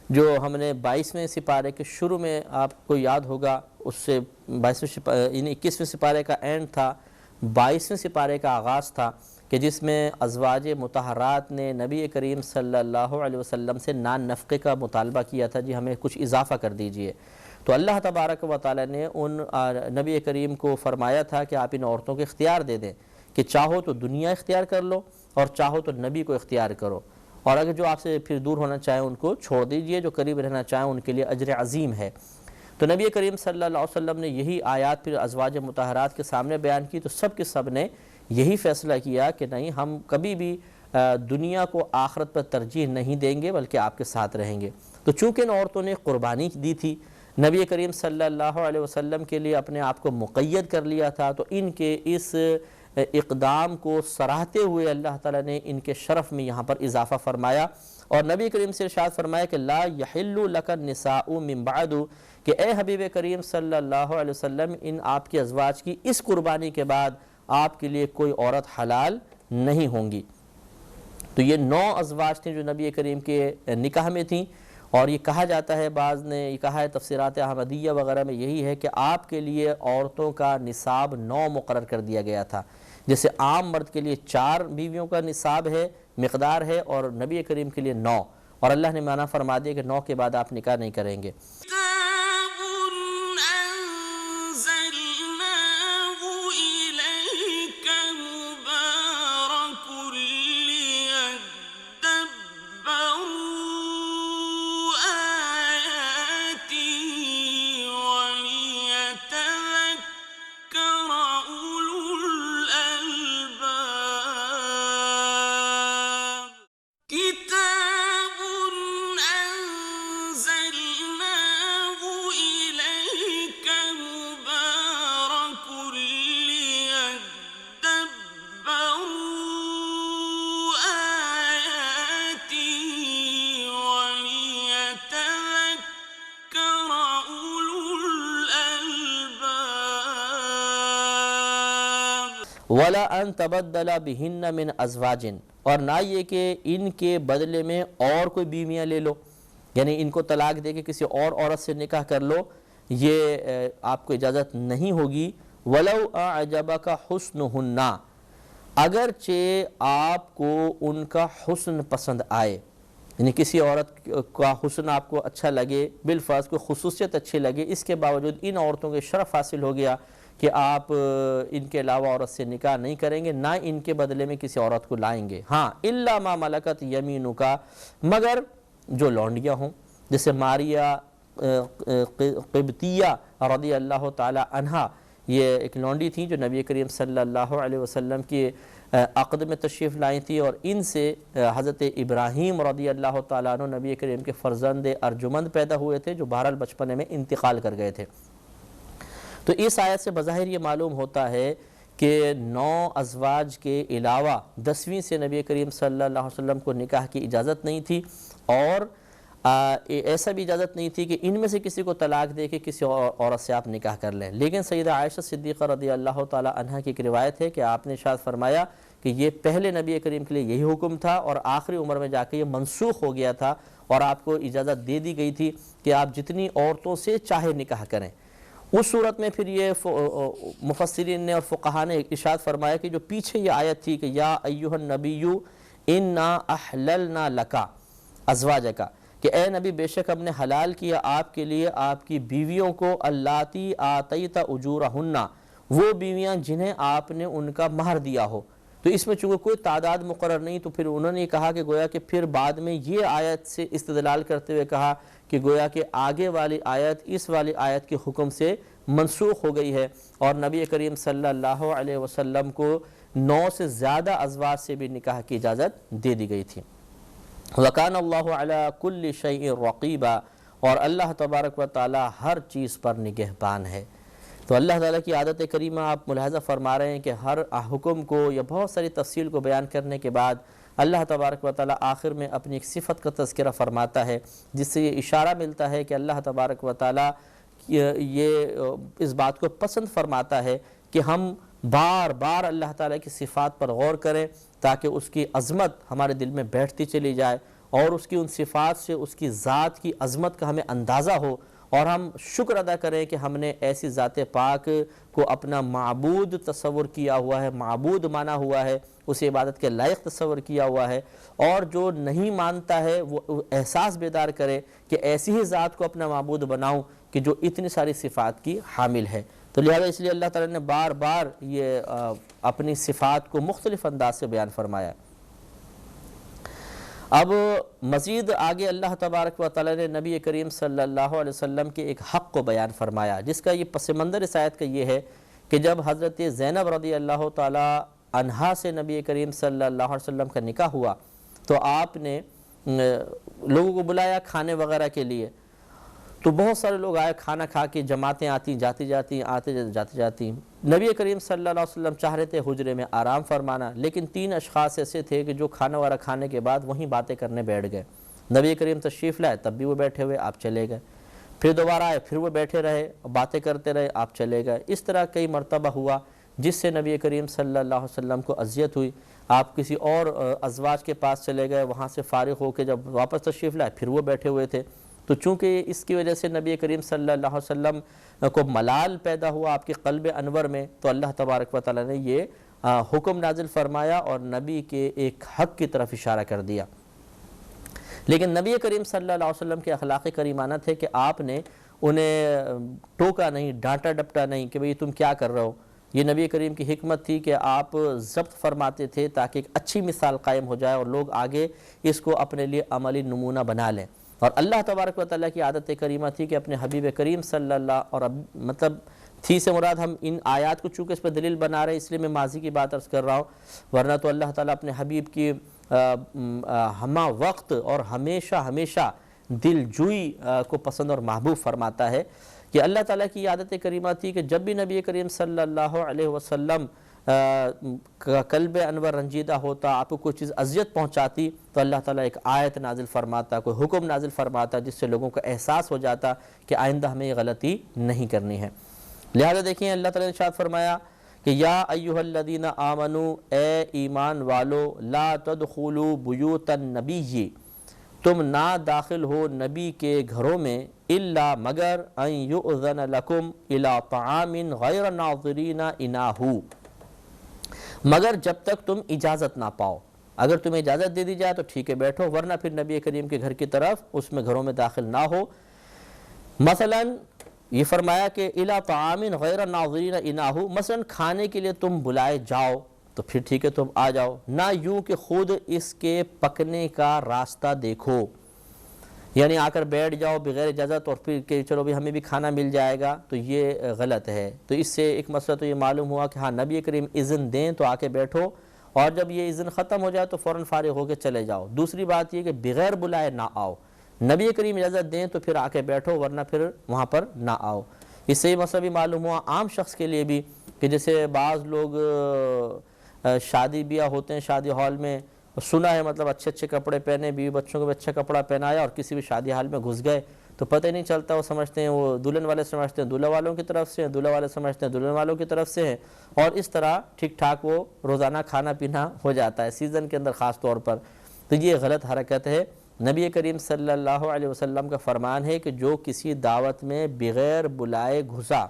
جو ہم نے 22ویں سپارے کے شروع میں آپ کو یاد ہوگا، اس سے 21ویں سپارے کا اینڈ تھا، 22ویں سپارے کا آغاز تھا کہ جس میں ازواج مطہرات نے نبی کریم صلی اللہ علیہ وسلم سے نان نفقے کا مطالبہ کیا تھا، جی ہمیں کچھ اضافہ کر دیجئے۔ تو اللہ تبارک و تعالی نے ان نبی کریم کو فرمایا تھا کہ آپ ان عورتوں کو اختیار دے دیں کہ چاہو تو دنیا اختیار کر لو اور چاہو تو نبی کو اختیار کرو، اور اگر جو آپ سے پھر دور ہونا چاہیں ان کو چھوڑ دیجئے، جو قریب رہنا چاہیں ان کے لیے اجر عظیم ہے۔ تو نبی کریم صلی اللہ علیہ وسلم نے یہی آیات پھر ازواج مطہرات کے سامنے بیان کی، تو سب کے سب نے یہی فیصلہ کیا کہ نہیں، ہم کبھی بھی دنیا کو آخرت پر ترجیح نہیں دیں گے بلکہ آپ کے ساتھ رہیں گے۔ تو چونکہ ان عورتوں نے قربانی دی تھی، نبی کریم صلی اللہ علیہ وسلم کے لیے اپنے آپ کو مقید کر لیا تھا، تو ان کے اس اقدام کو سراہتے ہوئے اللہ تعالیٰ نے ان کے شرف میں یہاں پر اضافہ فرمایا، اور نبی کریم سے ارشاد فرمایا کہ لا یحل لک النساء من بعد، کہ اے حبیب کریم صلی اللہ علیہ وسلم ان آپ کے ازواج کی اس قربانی کے بعد آپ کے لیے کوئی عورت حلال نہیں ہوں گی۔ تو یہ 9 ازواج تھیں جو نبی کریم کے نکاح میں تھیں، اور یہ کہا جاتا ہے، بعض نے یہ کہا ہے تفسیرات احمدیہ وغیرہ میں یہی ہے کہ آپ کے لیے عورتوں کا نصاب 9 مقرر کر دیا گیا تھا، جیسے عام مرد کے لیے 4 بیویوں کا نصاب ہے، مقدار ہے، اور نبی کریم کے لیے 9، اور اللہ نے منع فرما دیا کہ 9 کے بعد آپ نکاح نہیں کریں گے۔ ولا ان تبدل بہن من ازواج، اور نہ یہ کہ ان کے بدلے میں اور کوئی بیویاں لے لو، یعنی ان کو طلاق دے کے کسی اور عورت سے نکاح کر لو، یہ آپ کو اجازت نہیں ہوگی۔ ولو اعجبک حسنہن، اگرچہ آپ کو ان کا حسن پسند آئے، یعنی کسی عورت کا حسن آپ کو اچھا لگے، بالفرض کوئی خصوصیت اچھی لگے، اس کے باوجود ان عورتوں کے شرف حاصل ہو گیا کہ آپ ان کے علاوہ عورت سے نکاح نہیں کریں گے، نہ ان کے بدلے میں کسی عورت کو لائیں گے، ہاں الا ما ملکت یمینک، مگر جو لونڈیاں ہوں، جیسے ماریہ قبطیہ رضی اللہ تعالی عنہا، یہ ایک لونڈی تھیں جو نبی کریم صلی اللہ علیہ وسلم کی عقد میں تشریف لائی تھی، اور ان سے حضرت ابراہیم رضی اللہ تعالیٰ عنہ نبی کریم کے فرزند ارجمند پیدا ہوئے تھے، جو بہرحال بچپنے میں انتقال کر گئے تھے۔ تو اس آیت سے بظاہر یہ معلوم ہوتا ہے کہ 9 ازواج کے علاوہ 10ویں سے نبی کریم صلی اللہ علیہ وسلم کو نکاح کی اجازت نہیں تھی، اور ایسا بھی اجازت نہیں تھی کہ ان میں سے کسی کو طلاق دے کے کسی عورت سے آپ نکاح کر لیں۔ لیکن سیدہ عائشہ صدیقہ رضی اللہ تعالی عنہا کی ایک روایت ہے کہ آپ نے ارشاد فرمایا کہ یہ پہلے نبی کریم کے لیے یہی حکم تھا، اور آخری عمر میں جا کے یہ منسوخ ہو گیا تھا، اور آپ کو اجازت دے دی گئی تھی کہ آپ جتنی عورتوں سے چاہے نکاح کریں۔ اس صورت میں پھر یہ مفسرین نے اور فقہاء نے ارشاد فرمایا کہ جو پیچھے یہ آیت تھی کہ یا ایھا النبی انا احللنا لکا ازواجک، کہ اے نبی بے شک ہم نے حلال کیا آپ کے لیے آپ کی بیویوں کو، اللاتی آتیت اجورہن، وہ بیویاں جنہیں آپ نے ان کا مہر دیا ہو۔ تو اس میں چونکہ کوئی تعداد مقرر نہیں، تو پھر انہوں نے کہا کہ گویا کہ پھر بعد میں یہ آیت سے استدلال کرتے ہوئے کہا کہ گویا کہ آگے والی آیت اس والی آیت کے حکم سے منسوخ ہو گئی ہے، اور نبی کریم صلی اللہ علیہ وسلم کو 9 سے زیادہ ازواج سے بھی نکاح کی اجازت دے دی گئی تھی۔ وَكَانَ اللَّهُ عَلَى كُلِّ شَيْءٍ رَقِيبًا، اور اللہ تبارک و تعالی ہر چیز پر نگہبان ہے۔ تو اللہ تعالیٰ کی عادت کریمہ آپ ملاحظہ فرما رہے ہیں کہ ہر حکم کو یا بہت ساری تفصیل کو بیان کرنے کے بعد اللہ تبارک و تعالیٰ آخر میں اپنی ایک صفت کا تذکرہ فرماتا ہے، جس سے یہ اشارہ ملتا ہے کہ اللہ تبارک و تعالیٰ یہ اس بات کو پسند فرماتا ہے کہ ہم بار بار اللہ تعالیٰ کی صفات پر غور کریں، تاکہ اس کی عظمت ہمارے دل میں بیٹھتی چلی جائے، اور اس کی ان صفات سے اس کی ذات کی عظمت کا ہمیں اندازہ ہو، اور ہم شکر ادا کریں کہ ہم نے ایسی ذات پاک کو اپنا معبود تصور کیا ہوا ہے، معبود مانا ہوا ہے، اسے عبادت کے لائق تصور کیا ہوا ہے، اور جو نہیں مانتا ہے وہ احساس بیدار کرے کہ ایسی ہی ذات کو اپنا معبود بناؤں کہ جو اتنی ساری صفات کی حامل ہے۔ تو لہذا اس لیے اللہ تعالیٰ نے بار بار یہ اپنی صفات کو مختلف انداز سے بیان فرمایا۔ اب مزید آگے اللہ تبارک و تعالیٰ نے نبی کریم صلی اللہ علیہ وسلم کے ایک حق کو بیان فرمایا، جس کا یہ پس منظر اس آیت کا یہ ہے کہ جب حضرت زینب رضی اللہ تعالی عنہا سے نبی کریم صلی اللہ علیہ وسلم کا نکاح ہوا، تو آپ نے لوگوں کو بلایا کھانے وغیرہ کے لیے، تو بہت سارے لوگ آئے، کھانا کھا کے جماعتیں آتی جاتی جاتی آتے جاتی جاتی۔ نبی کریم صلی اللہ علیہ وسلم چاہ رہے تھے حجرے میں آرام فرمانا، لیکن 3 اشخاص ایسے تھے کہ جو کھانا وغیرہ کھانے کے بعد وہیں باتیں کرنے بیٹھ گئے۔ نبی کریم تشریف لائے تب بھی وہ بیٹھے ہوئے، آپ چلے گئے، پھر دوبارہ آئے، پھر وہ بیٹھے رہے، باتیں کرتے رہے، آپ چلے گئے۔ اس طرح کئی مرتبہ ہوا، جس سے نبی کریم صلی اللہ علیہ وسلم کو اذیت ہوئی۔ آپ کسی اور ازواج کے پاس چلے گئے، وہاں سے فارغ ہو کے جب واپس تشریف لائے پھر وہ بیٹھے ہوئے تھے۔ تو چونکہ اس کی وجہ سے نبی کریم صلی اللہ علیہ وسلم کو ملال پیدا ہوا آپ کے قلب انور میں، تو اللہ تبارک و تعالیٰ نے یہ حکم نازل فرمایا اور نبی کے ایک حق کی طرف اشارہ کر دیا۔ لیکن نبی کریم صلی اللہ علیہ وسلم کے اخلاق کریمانہ تھے کہ آپ نے انہیں ٹوکا نہیں، ڈانٹا ڈپٹا نہیں کہ بھئی تم کیا کر رہے ہو۔ یہ نبی کریم کی حکمت تھی کہ آپ ضبط فرماتے تھے تاکہ ایک اچھی مثال قائم ہو جائے اور لوگ آگے اس کو اپنے لیے عملی نمونہ بنا لیں۔ اور اللہ تبارک و تعالیٰ کی عادت کریمہ تھی کہ اپنے حبیب کریم صلی اللہ، اور مطلب تھی سے مراد ہم ان آیات کو چونکہ اس پر دلیل بنا رہے ہیں اس لیے میں ماضی کی بات عرض کر رہا ہوں، ورنہ تو اللہ تعالیٰ اپنے حبیب کی ہمہ وقت اور ہمیشہ دل جوئی کو پسند اور محبوب فرماتا ہے کہ اللہ تعالیٰ کی عادت کریمہ تھی کہ جب بھی نبی کریم صلی اللہ علیہ وسلم قلب انور رنجیدہ ہوتا، آپ کو کوئی چیز اذیت پہنچاتی، تو اللہ تعالیٰ ایک آیت نازل فرماتا، کوئی حکم نازل فرماتا، جس سے لوگوں کو احساس ہو جاتا کہ آئندہ ہمیں یہ غلطی نہیں کرنی ہے۔ لہذا دیکھیں اللہ تعالیٰ نے ارشاد فرمایا کہ یا ایھا الذین آمنو، اے ایمان والو، لا تدخلوا بیوت النبی، تم نہ داخل ہو نبی کے گھروں میں، الا مگر ان یؤذن لکم الی طعام غیر ناظرین اناہ، مگر جب تک تم اجازت نہ پاؤ۔ اگر تمہیں اجازت دے دی جائے تو ٹھیک ہے بیٹھو، ورنہ پھر نبی کریم کے گھر کی طرف اس میں گھروں میں داخل نہ ہو۔ مثلا یہ فرمایا کہ الی طعام غیر ناظرین اناہ، مثلا کھانے کے لیے تم بلائے جاؤ تو پھر ٹھیک ہے تم آ جاؤ، نہ یوں کہ خود اس کے پکنے کا راستہ دیکھو، یعنی آ کر بیٹھ جاؤ بغیر اجازت اور پھر کہ چلو بھی ہمیں بھی کھانا مل جائے گا، تو یہ غلط ہے۔ تو اس سے ایک مسئلہ تو یہ معلوم ہوا کہ ہاں نبی کریم اذن دیں تو آ کے بیٹھو، اور جب یہ اذن ختم ہو جائے تو فوراً فارغ ہو کے چلے جاؤ۔ دوسری بات یہ کہ بغیر بلائے نہ آؤ، نبی کریم اجازت دیں تو پھر آ کے بیٹھو، ورنہ پھر وہاں پر نہ آؤ۔ اس سے یہ مسئلہ بھی معلوم ہوا عام شخص کے لیے بھی کہ جیسے بعض لوگ شادی بیاہ ہوتے ہیں، شادی ہال میں سنا ہے مطلب اچھے اچھے کپڑے پہنے، بیوی بچوں کو بھی اچھا کپڑا پہنایا اور کسی بھی شادی ہال میں گھس گئے تو پتہ ہی نہیں چلتا، وہ سمجھتے ہیں وہ دلہن والے سمجھتے ہیں دلہا والوں کی طرف سے ہیں، دلہا والے سمجھتے ہیں دلہن والوں کی طرف سے ہیں، اور اس طرح ٹھیک ٹھاک وہ روزانہ کھانا پینا ہو جاتا ہے سیزن کے اندر خاص طور پر۔ تو یہ غلط حرکت ہے۔ نبی کریم صلی اللہ علیہ وسلم کا فرمان ہے کہ جو کسی دعوت میں بغیر بلائے گھسا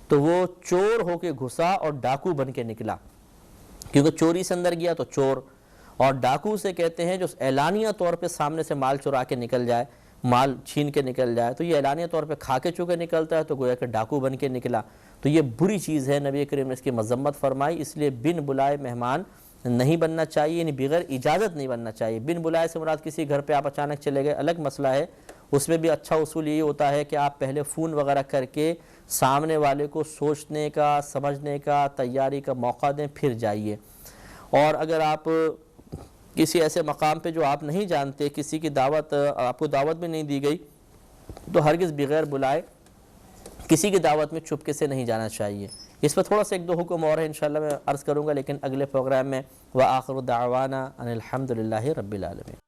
تو وہ چور ہو کے گھسا اور ڈاکو بن کے نکلا، کیونکہ چوری سے اندر گیا تو چور، اور ڈاکو سے کہتے ہیں جو اعلانیہ طور پہ سامنے سے مال چرا کے نکل جائے، مال چھین کے نکل جائے، تو یہ اعلانیہ طور پہ کھا کے چکے نکلتا ہے تو گویا کہ ڈاکو بن کے نکلا، تو یہ بری چیز ہے۔ نبی کریم نے اس کی مذمت فرمائی، اس لیے بن بلائے مہمان نہیں بننا چاہیے، یعنی بغیر اجازت نہیں بننا چاہیے۔ بن بلائے سے مراد کسی گھر پہ آپ اچانک چلے گئے الگ مسئلہ ہے، اس میں بھی اچھا اصول یہ ہوتا ہے کہ آپ پہلے فون وغیرہ کر کے سامنے والے کو سوچنے کا، سمجھنے کا، تیاری کا موقع دیں پھر جائیے۔ اور اگر آپ کسی ایسے مقام پہ جو آپ نہیں جانتے، کسی کی دعوت آپ کو دعوت بھی نہیں دی گئی، تو ہرگز بغیر بلائے کسی کی دعوت میں چپکے سے نہیں جانا چاہیے۔ اس پر تھوڑا سا ایک دو حکم اور ہے انشاءاللہ میں عرض کروں گا، لیکن اگلے پروگرام میں۔ وآخر دعوانا ان الحمد للہ رب العالمین۔